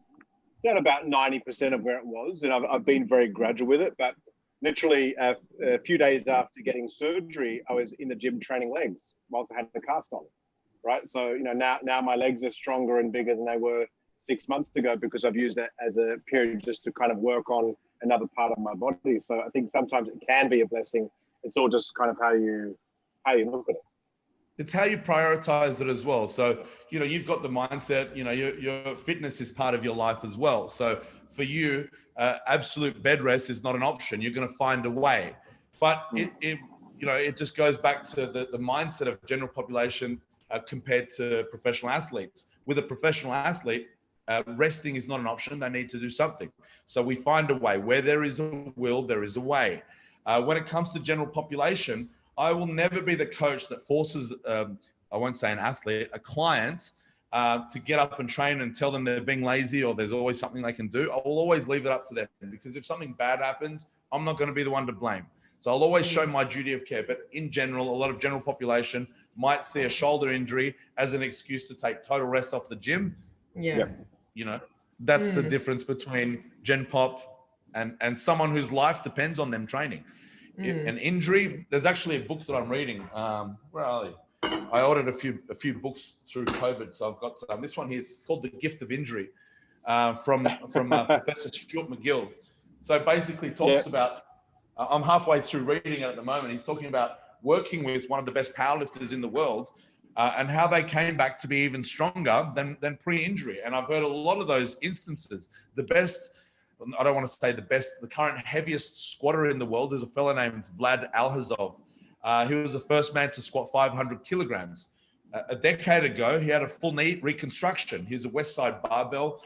at about 90% of where it was. And I've been very gradual with it. But literally a few days after getting surgery, I was in the gym training legs whilst I had the cast on, right? So, now my legs are stronger and bigger than they were 6 months ago because I've used that as a period just to kind of work on another part of my body. So I think sometimes it can be a blessing. It's all just kind of how you look at it. It's how you prioritize it as well. So, you've got the mindset, your fitness is part of your life as well. So for you, absolute bed rest is not an option. You're going to find a way. But it just goes back to the mindset of general population compared to professional athletes. With a professional athlete, resting is not an option. They need to do something. So we find a way. Where there is a will, there is a way. When it comes to general population, I will never be the coach that forces, I won't say an athlete, a client to get up and train and tell them they're being lazy or there's always something they can do. I will always leave it up to them because if something bad happens, I'm not going to be the one to blame. So I'll always show my duty of care. But in general, a lot of general population might see a shoulder injury as an excuse to take total rest off the gym. Yeah. That's the difference between Gen Pop and someone whose life depends on them training. An injury, there's actually a book that I'm reading. Where are they? I ordered a few books through COVID. So I've got this one here. It's called The Gift of Injury from Professor Stuart McGill. So basically talks about, I'm halfway through reading it at the moment. He's talking about working with one of the best powerlifters in the world and how they came back to be even stronger than pre-injury. And I've heard a lot of those instances. The best, I don't want to say the best, the current heaviest squatter in the world is a fellow named Vlad Alhazov. He was the first man to squat 500 kilograms. A decade ago, he had a full knee reconstruction. He's a West Side barbell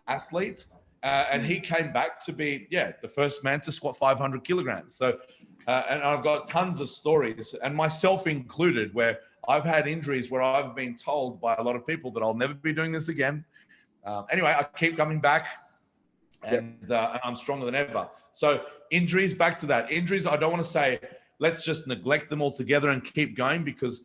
athlete. And he came back to be, the first man to squat 500 kilograms. So, and I've got tons of stories, and myself included, where I've had injuries where I've been told by a lot of people that I'll never be doing this again. Anyway, I keep coming back, and I'm stronger than ever. So injuries, back to that. Injuries, I don't want to say, let's just neglect them altogether and keep going because,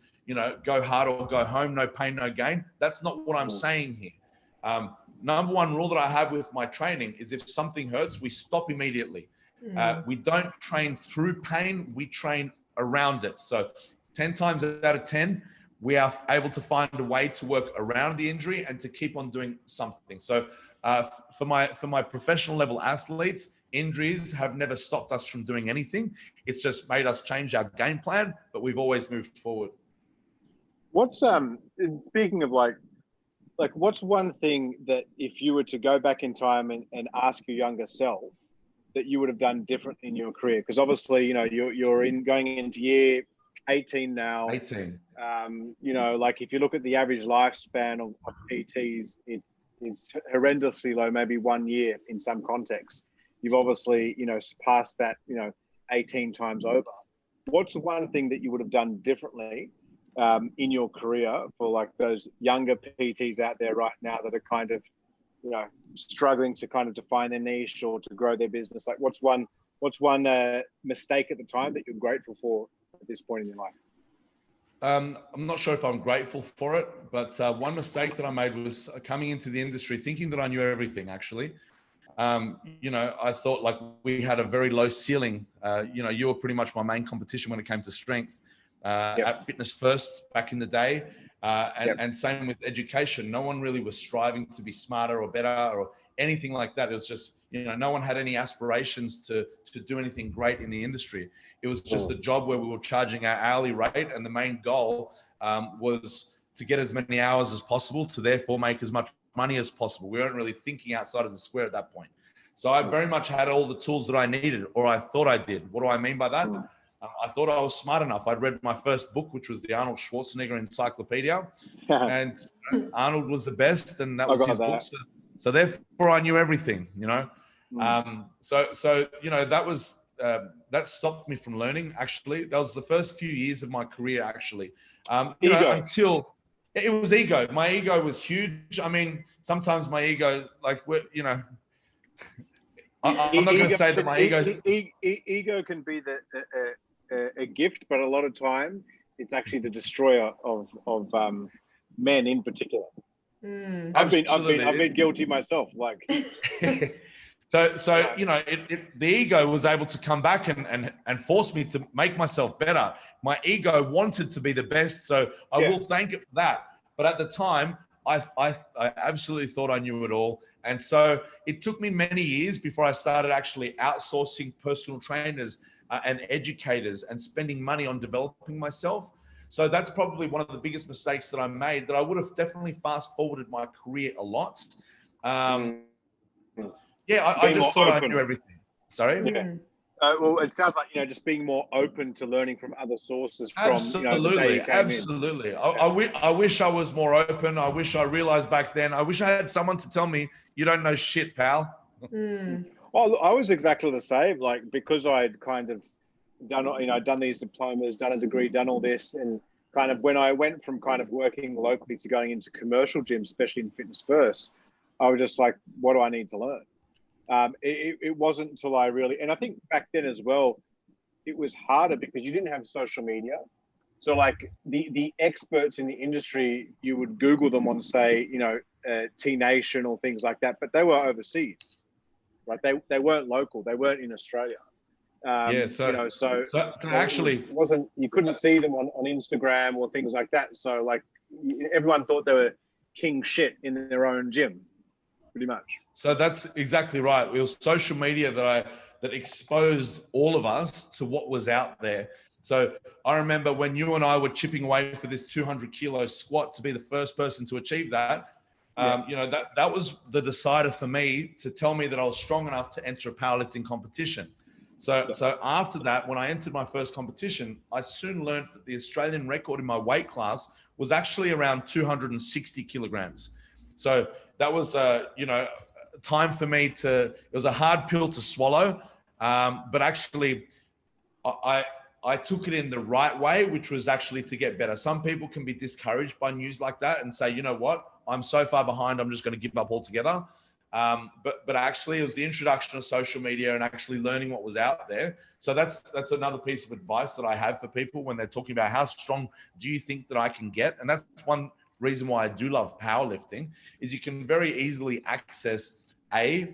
go hard or go home, no pain, no gain. That's not what I'm saying here. Number one rule that I have with my training is if something hurts, we stop immediately. We don't train through pain, we train around it. So 10 times out of 10, we are able to find a way to work around the injury and to keep on doing something. So for my professional level athletes, injuries have never stopped us from doing anything. It's just made us change our game plan, but we've always moved forward. What's speaking of like what's one thing that if you were to go back in time and ask your younger self, that you would have done differently in your career? Because obviously, you're going into year 18 now. 18. Like if you look at the average lifespan of PTs, it's horrendously low, maybe 1 year in some contexts. You've obviously, surpassed that, 18 times over. What's one thing that you would have done differently in your career for like those younger PTs out there right now that are kind of, struggling to kind of define their niche or to grow their business? Like what's one mistake at the time that you're grateful for at this point in your life? I'm not sure if I'm grateful for it, but one mistake that I made was coming into the industry thinking that I knew everything, actually. I thought like we had a very low ceiling. You were pretty much my main competition when it came to strength at Fitness First back in the day. And same with education. No one really was striving to be smarter or better or anything like that. It was just, no one had any aspirations to do anything great in the industry. It was just a job where we were charging our hourly rate, and the main goal was to get as many hours as possible to therefore make as much money as possible. We weren't really thinking outside of the square at that point. So I very much had all the tools that I needed, or I thought I did. What do I mean by that? I thought I was smart enough. I'd read my first book, which was the Arnold Schwarzenegger Encyclopedia, and Arnold was the best, and that was his book. So therefore, I knew everything. That stopped me from learning. Actually, that was the first few years of my career. Actually, until it was ego. My ego was huge. I mean, sometimes my ego, like, I'm not going to say that my ego can be a gift, but a lot of time it's actually the destroyer of men in particular. I've been guilty myself. Like, so the ego was able to come back and force me to make myself better. My ego wanted to be the best, so I will thank it for that. But at the time, I absolutely thought I knew it all. And so it took me many years before I started actually outsourcing personal trainers and educators and spending money on developing myself. So that's probably one of the biggest mistakes that I made, that I would have definitely fast forwarded my career a lot. I just thought I knew everything. Sorry? Yeah. Well, it sounds like, just being more open to learning from other sources. Absolutely. I wish I was more open. I wish I realized back then. I wish I had someone to tell me, you don't know shit, pal. Well, I was exactly the same. Like, because I'd kind of done these diplomas, done a degree, done all this, and kind of when I went from kind of working locally to going into commercial gyms, especially in Fitness First, I was just like, what do I need to learn? It wasn't until I really, and I think back then as well, it was harder because you didn't have social media. So like the experts in the industry, you would Google them on, say, T-Nation or things like that, but they were overseas, right? They weren't local. They weren't in Australia. Actually, it wasn't, you couldn't see them on Instagram or things like that. So like everyone thought they were king shit in their own gym, pretty much. So that's exactly right. It was social media that exposed all of us to what was out there. So I remember when you and I were chipping away for this 200 kilo squat to be the first person to achieve that. That was the decider for me to tell me that I was strong enough to enter a powerlifting competition. So after that, when I entered my first competition, I soon learned that the Australian record in my weight class was actually around 260 kilograms. So that was, time for me it was a hard pill to swallow. But actually I took it in the right way, which was actually to get better. Some people can be discouraged by news like that and say, you know what, I'm so far behind, I'm just going to give up altogether. But actually it was the introduction of social media and actually learning what was out there. So that's another piece of advice that I have for people when they're talking about how strong do you think that I can get? And that's one reason why I do love powerlifting, is you can very easily access the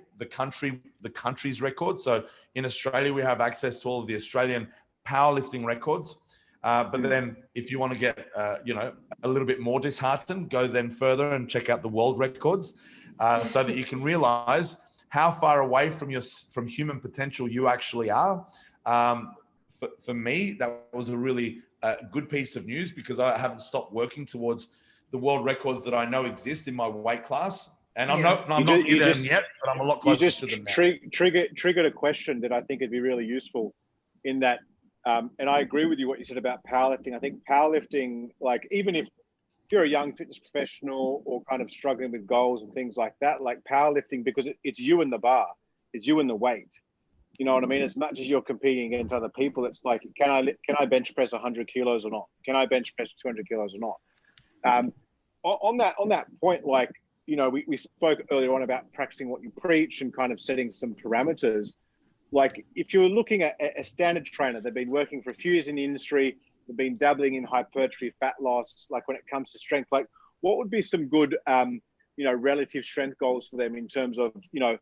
country's records. So in Australia, we have access to all of the Australian powerlifting records. But then if you want to get, a little bit more disheartened, go then further and check out the world records so that you can realize how far away from human potential you actually are. For me, that was a really good piece of news, because I haven't stopped working towards the world records that I know exist in my weight class. And I'm not near them yet, but I'm a lot closer to them now. Triggered a question that I think would be really useful in that, and I agree with you what you said about powerlifting. I think powerlifting, like even if you're a young fitness professional or kind of struggling with goals and things like that, like powerlifting, because it's you and the bar, it's you and the weight. You know what I mean? As much as you're competing against other people, it's like, can I bench press 100 kilos or not? Can I bench press 200 kilos or not? On that point, like, you know, we spoke earlier on about practicing what you preach and kind of setting some parameters. Like if you're looking at a standard trainer, they've been working for a few years in the industry, they've been dabbling in hypertrophy, fat loss, like when it comes to strength, like what would be some good, you know, relative strength goals for them in terms of, you know,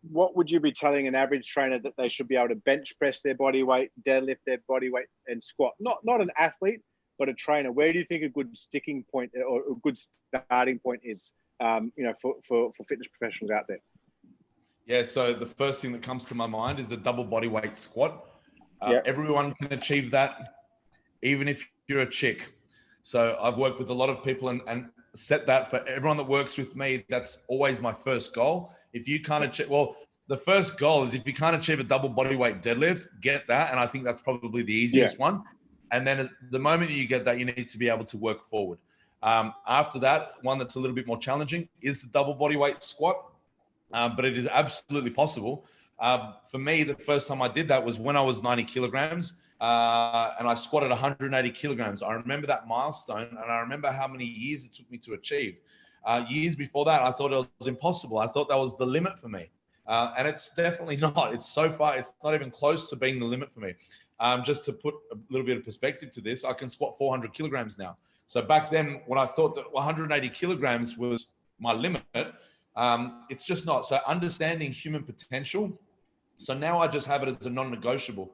what would you be telling an average trainer that they should be able to bench press their body weight, deadlift their body weight, and squat? Not an athlete, but a trainer. Where do you think a good sticking point or a good starting point is, you know, for fitness professionals out there? Yeah, so the first thing that comes to my mind is a double body weight squat. Everyone can achieve that, even if you're a chick. So I've worked with a lot of people and set that for everyone that works with me. That's always my first goal. If you can't achieve, well, the first goal is if you can't achieve a double body weight deadlift, get that. And I think that's probably the easiest one. And then the moment that you get that, you need to be able to work forward. After that, one that's a little bit more challenging is the double body weight squat. But it is absolutely possible. For me, the first time I did that was when I was 90 kilograms and I squatted 180 kilograms. I remember that milestone and I remember how many years it took me to achieve. Years before that, I thought it was impossible. I thought that was the limit for me. And it's definitely not. It's so far, it's not even close to being the limit for me. Just to put a little bit of perspective to this, I can squat 400 kilograms now. So back then, when I thought that 180 kilograms was my limit, it's just not. So understanding human potential. So now I just have it as a non-negotiable.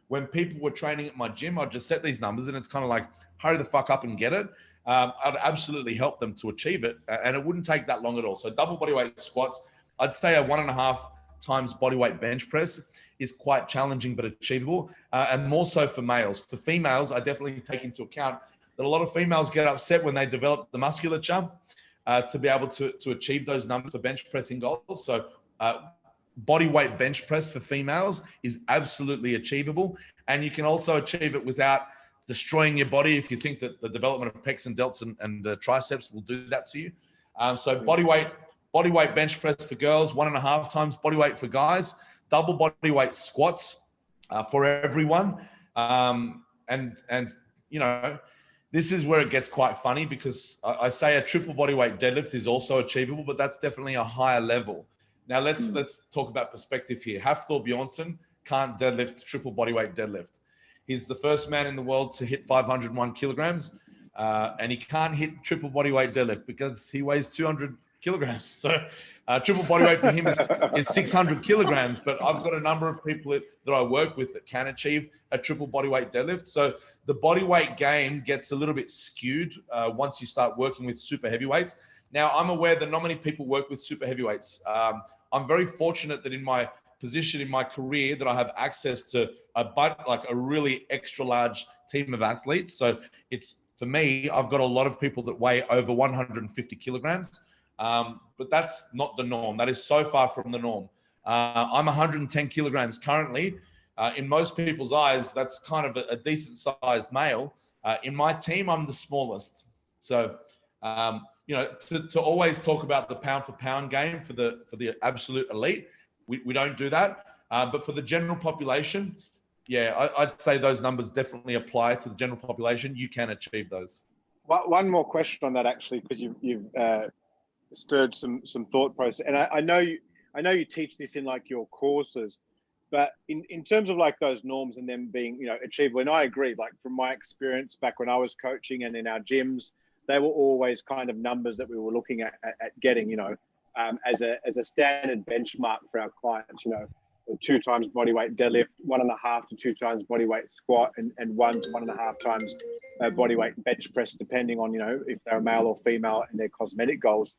When people were training at my gym, I'd just set these numbers and it's kind of like, hurry the fuck up and get it. I'd absolutely help them to achieve it. And it wouldn't take that long at all. So double body weight squats, I'd say a 1.5 times body weight bench press is quite challenging, but achievable. And more so for males. For females, I definitely take into account that a lot of females get upset when they develop the musculature to be able to achieve those numbers for bench pressing goals. So body weight bench press for females is absolutely achievable. And you can also achieve it without destroying your body if you think that the development of pecs and delts and triceps will do that to you. So body weight bench press for girls, 1.5 times body weight for guys, double body weight squats for everyone. And you know, this is where it gets quite funny because I say a triple body weight deadlift is also achievable, but that's definitely a higher level. Now let's talk about perspective here. Hafthor Bjornsson can't deadlift triple body weight deadlift. He's the first man in the world to hit 501 kilograms, and he can't hit triple body weight deadlift because he weighs 200 kilograms. So triple body weight for him is 600 kilograms, but I've got a number of people that I work with that can achieve a triple body weight deadlift. So the body weight game gets a little bit skewed once you start working with super heavyweights. Now, I'm aware that not many people work with super heavyweights. I'm very fortunate that in my position in my career that I have access to a really extra large team of athletes. So it's, for me, I've got a lot of people that weigh over 150 kilograms, but that's not the norm. That is so far from the norm. I'm 110 kilograms currently. In most people's eyes, that's kind of a decent sized male. In my team, I'm the smallest. So, you know, to always talk about the pound for pound game for the absolute elite, we don't do that. But for the general population, yeah, I'd say those numbers definitely apply to the general population. You can achieve those. One more question on that, actually, because you've stirred some thought process. And I know you teach this in like your courses, but in terms of like those norms and them being, you know, achievable, and I agree, like from my experience back when I was coaching and in our gyms, they were always kind of numbers that we were looking at getting, you know, as a standard benchmark for our clients, you know, 2 times body weight deadlift, 1.5 to 2 times body weight squat, and 1 to 1.5 times body weight bench press, depending on, you know, if they're male or female and their cosmetic goals.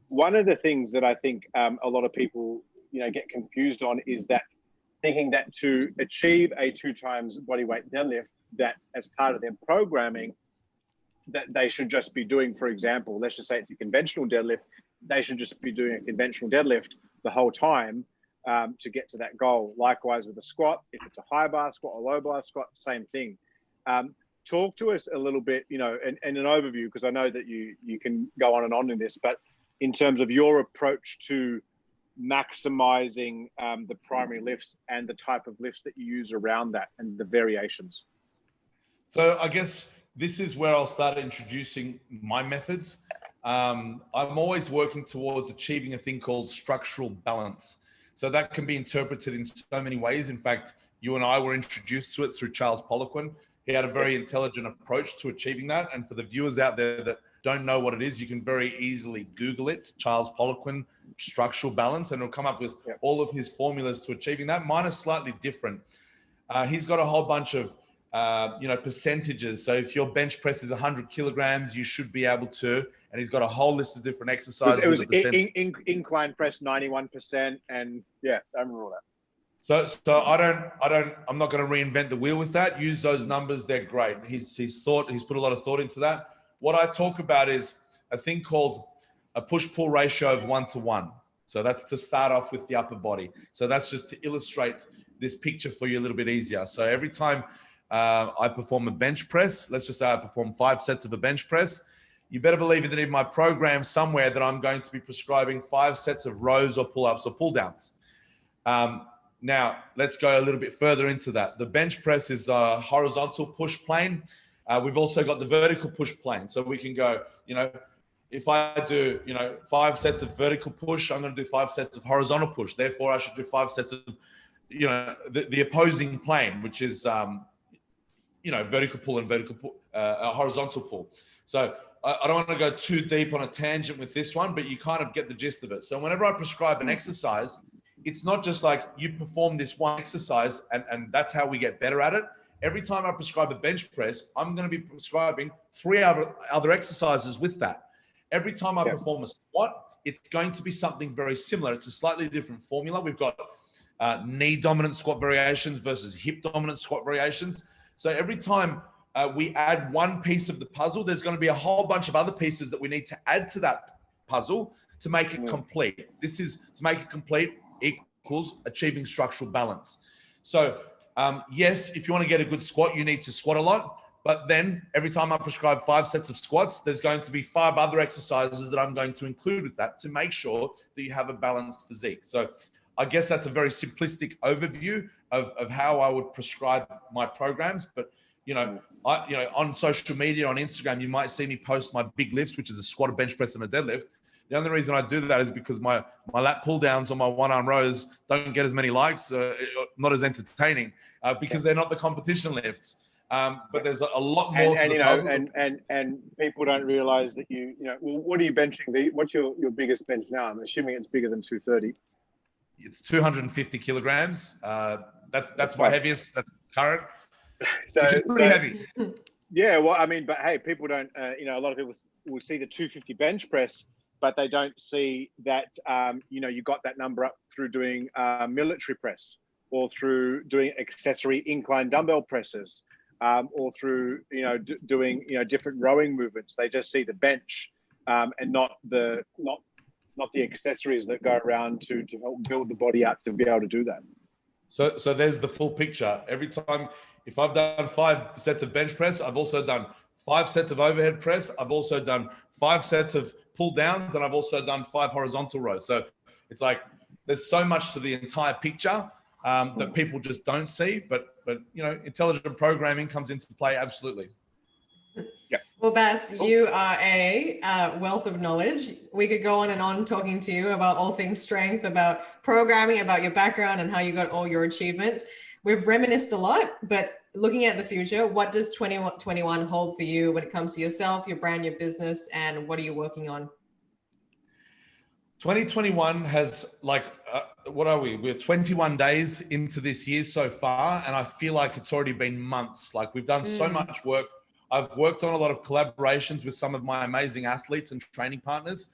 One of the things that I think a lot of people, you know, get confused on is that thinking that to achieve a 2 times body weight deadlift, that as part of their programming, that they should just be doing, for example, let's just say it's a conventional deadlift, they should just be doing a conventional deadlift the whole time to get to that goal. Likewise with a squat, if it's a high bar squat or low bar squat, same thing. Talk to us a little bit, you know, and an overview, because I know that you can go on and on in this, but in terms of your approach to maximizing the primary lifts and the type of lifts that you use around that and the variations. So I guess this is where I'll start introducing my methods. I'm always working towards achieving a thing called structural balance. So that can be interpreted in so many ways. In fact, you and I were introduced to it through Charles Poliquin. He had a very intelligent approach to achieving that. And for the viewers out there that don't know what it is, you can very easily Google it, Charles Poliquin, structural balance, and it'll come up with all of his formulas to achieving that. Mine is slightly different. He's got a whole bunch of, percentages. So if your bench press is 100 kilograms, you should be able to, and he's got a whole list of different exercises. It was incline press 91%. And yeah, I remember all that. So I'm not going to reinvent the wheel with that. Use those numbers. They're great. He's put a lot of thought into that. What I talk about is a thing called a push-pull ratio of 1-to-1. So that's to start off with the upper body. So that's just to illustrate this picture for you a little bit easier. So every time I perform a bench press, let's just say I perform 5 sets of a bench press, you better believe that in my program somewhere that I'm going to be prescribing 5 sets of rows or pull-ups or pull-downs. Now, let's go a little bit further into that. The bench press is a horizontal push plane. We've also got the vertical push plane. So we can go, if I do, 5 sets of vertical push, I'm going to do 5 sets of horizontal push. Therefore, I should do 5 sets of, the opposing plane, which is, vertical pull and horizontal pull. So I don't want to go too deep on a tangent with this one, but you kind of get the gist of it. So whenever I prescribe an exercise, it's not just like you perform this one exercise and that's how we get better at it. Every time I prescribe a bench press, I'm going to be prescribing 3 other exercises with that. Every time I perform a squat, it's going to be something very similar. It's a slightly different formula. We've got knee dominant squat variations versus hip dominant squat variations. So every time we add one piece of the puzzle, there's going to be a whole bunch of other pieces that we need to add to that puzzle to make it complete. This is to make it complete equals achieving structural balance. So yes, if you want to get a good squat, you need to squat a lot. But then every time I prescribe 5 sets of squats, there's going to be 5 other exercises that I'm going to include with that to make sure that you have a balanced physique. So I guess that's a very simplistic overview of how I would prescribe my programs. But, on social media, on Instagram, you might see me post my big lifts, which is a squat, a bench press, and a deadlift. The only reason I do that is because my lat pull downs on my 1-arm rows don't get as many likes, not as entertaining, because they're not the competition lifts. But there's a lot more to the puzzle. And people don't realize that well, what are you benching? What's your biggest bench now? I'm assuming it's bigger than 230. It's 250 kilograms. That's my heaviest. That's current. So which is pretty heavy. Yeah, well, I mean, but hey, people don't. A lot of people will see the 250 bench press, but they don't see that. You got that number up through doing military press, or through doing accessory incline dumbbell presses, or through doing different rowing movements. They just see the bench, and not the accessories that go around to help build the body up to be able to do that. So there's the full picture. Every time, if I've done 5 sets of bench press, I've also done 5 sets of overhead press. I've also done 5 sets of pull downs, and I've also done 5 horizontal rows. So it's like there's so much to the entire picture that people just don't see. But intelligent programming comes into play absolutely. Yeah. Well, Bas, you are a wealth of knowledge. We could go on and on talking to you about all things strength, about programming, about your background and how you got all your achievements. We've reminisced a lot, but looking at the future, what does 2021 hold for you when it comes to yourself, your brand, your business, and what are you working on? 2021 has what are we? We're 21 days into this year so far, and I feel like it's already been months. Like we've done so much work. I've worked on a lot of collaborations with some of my amazing athletes and training partners.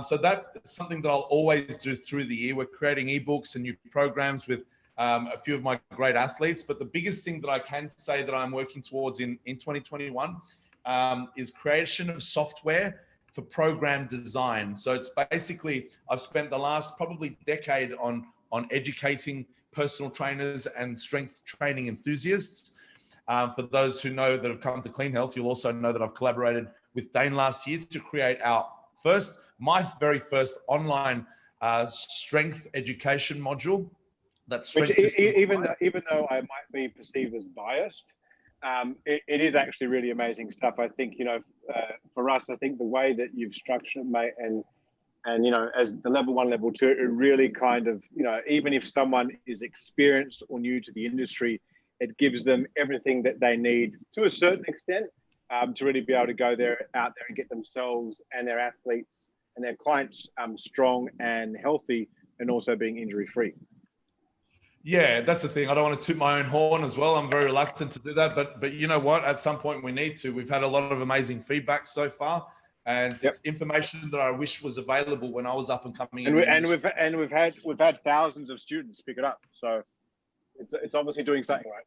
So that's something that I'll always do through the year. We're creating ebooks and new programs with a few of my great athletes. But the biggest thing that I can say that I'm working towards in 2021 is creation of software for program design. So it's basically, I've spent the last probably decade on educating personal trainers and strength training enthusiasts. For those who know that have come to Clean Health, you'll also know that I've collaborated with Dane last year to create my very first online strength education module. That's strength Which, even though I might be perceived as biased, it is actually really amazing stuff. I think, for us, I think the way that you've structured, mate, and as the level 1, level 2, it really kind of, even if someone is experienced or new to the industry, it gives them everything that they need to a certain extent to really be able to go out there and get themselves and their athletes and their clients strong and healthy, and also being injury free. Yeah, that's the thing. I don't want to toot my own horn as well. I'm very reluctant to do that, but you know what? At some point we need to. We've had a lot of amazing feedback so far, and it's information that I wish was available when I was up and coming. And we've had thousands of students pick it up, so it's obviously doing something right.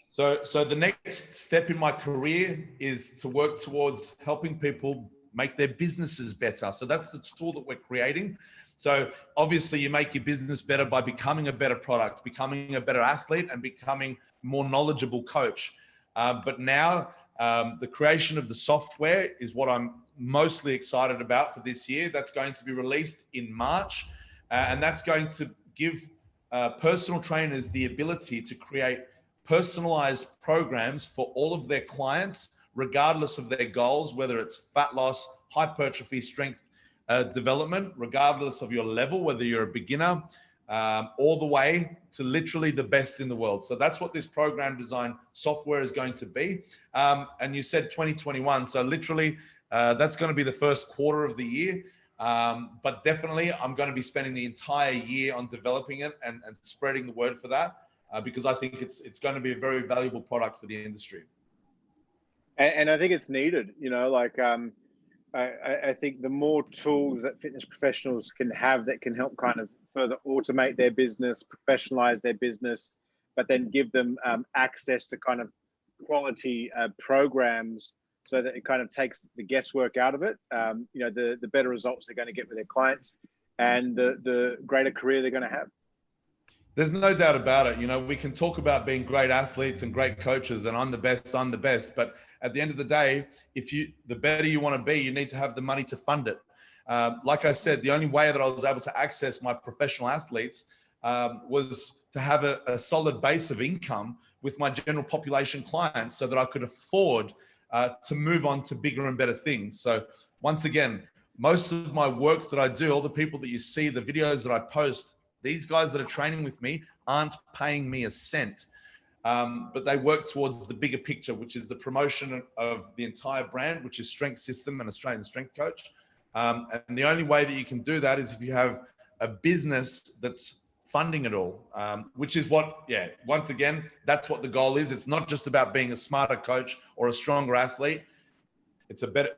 So the next step in my career is to work towards helping people make their businesses better. So that's the tool that we're creating. So obviously you make your business better by becoming a better product, becoming a better athlete, and becoming a more knowledgeable coach. But now the creation of the software is what I'm mostly excited about for this year. That's going to be released in March. And that's going to give personal trainers the ability to create personalized programs for all of their clients, regardless of their goals, whether it's fat loss, hypertrophy, strength development, regardless of your level, whether you're a beginner, all the way to literally the best in the world. So that's what this program design software is going to be. And you said 2021, so literally that's going to be the first quarter of the year. But definitely I'm going to be spending the entire year on developing it and spreading the word for that, because I think it's going to be a very valuable product for the industry. And I think it's needed, I think the more tools that fitness professionals can have that can help kind of further automate their business, professionalize their business, but then give them access to kind of quality programs so that it kind of takes the guesswork out of it, the better results they're going to get with their clients and the greater career they're going to have. There's no doubt about it. We can talk about being great athletes and great coaches and I'm the best. But at the end of the day, the better you want to be, you need to have the money to fund it. Like I said, the only way that I was able to access my professional athletes was to have a solid base of income with my general population clients so that I could afford to move on to bigger and better things. So once again, most of my work that I do, all the people that you see, the videos that I post, these guys that are training with me aren't paying me a cent, but they work towards the bigger picture, which is the promotion of the entire brand, which is Strength System and Australian Strength Coach. And the only way that you can do that is if you have a business that's funding it all, which is once again, that's what the goal is. It's not just about being a smarter coach or a stronger athlete.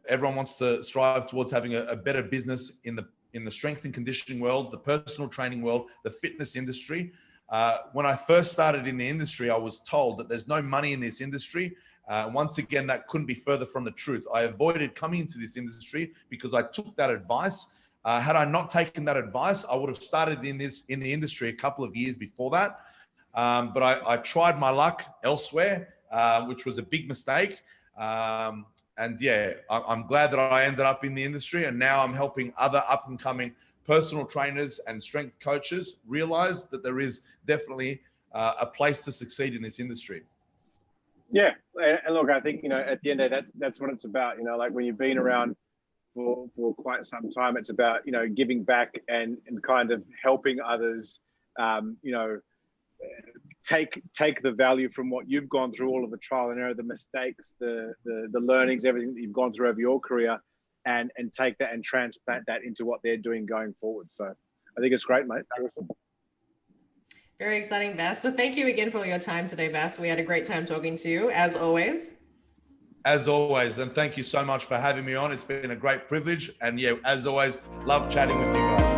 Everyone wants to strive towards having a better business in the strength and conditioning world, the personal training world, the fitness industry. When I first started in the industry, I was told that there's no money in this industry. Once again, that couldn't be further from the truth. I avoided coming into this industry because I took that advice. Had I not taken that advice, I would have started in the industry a couple of years before that. But I tried my luck elsewhere, which was a big mistake. And yeah, I'm glad that I ended up in the industry, and now I'm helping other up and coming personal trainers and strength coaches realize that there is definitely a place to succeed in this industry. Yeah, and look, I think at the end of the day, that's what it's about. Like when you've been around for quite some time, it's about giving back and kind of helping others. Take the value from what you've gone through, all of the trial and error, the mistakes, the learnings, everything that you've gone through over your career, and take that and transplant that into what they're doing going forward. So I think it's great, mate. Awesome. Very exciting, Bas. So thank you again for your time today, Bas. We had a great time talking to you, as always. As always, and thank you so much for having me on. It's been a great privilege, and yeah, as always, love chatting with you guys.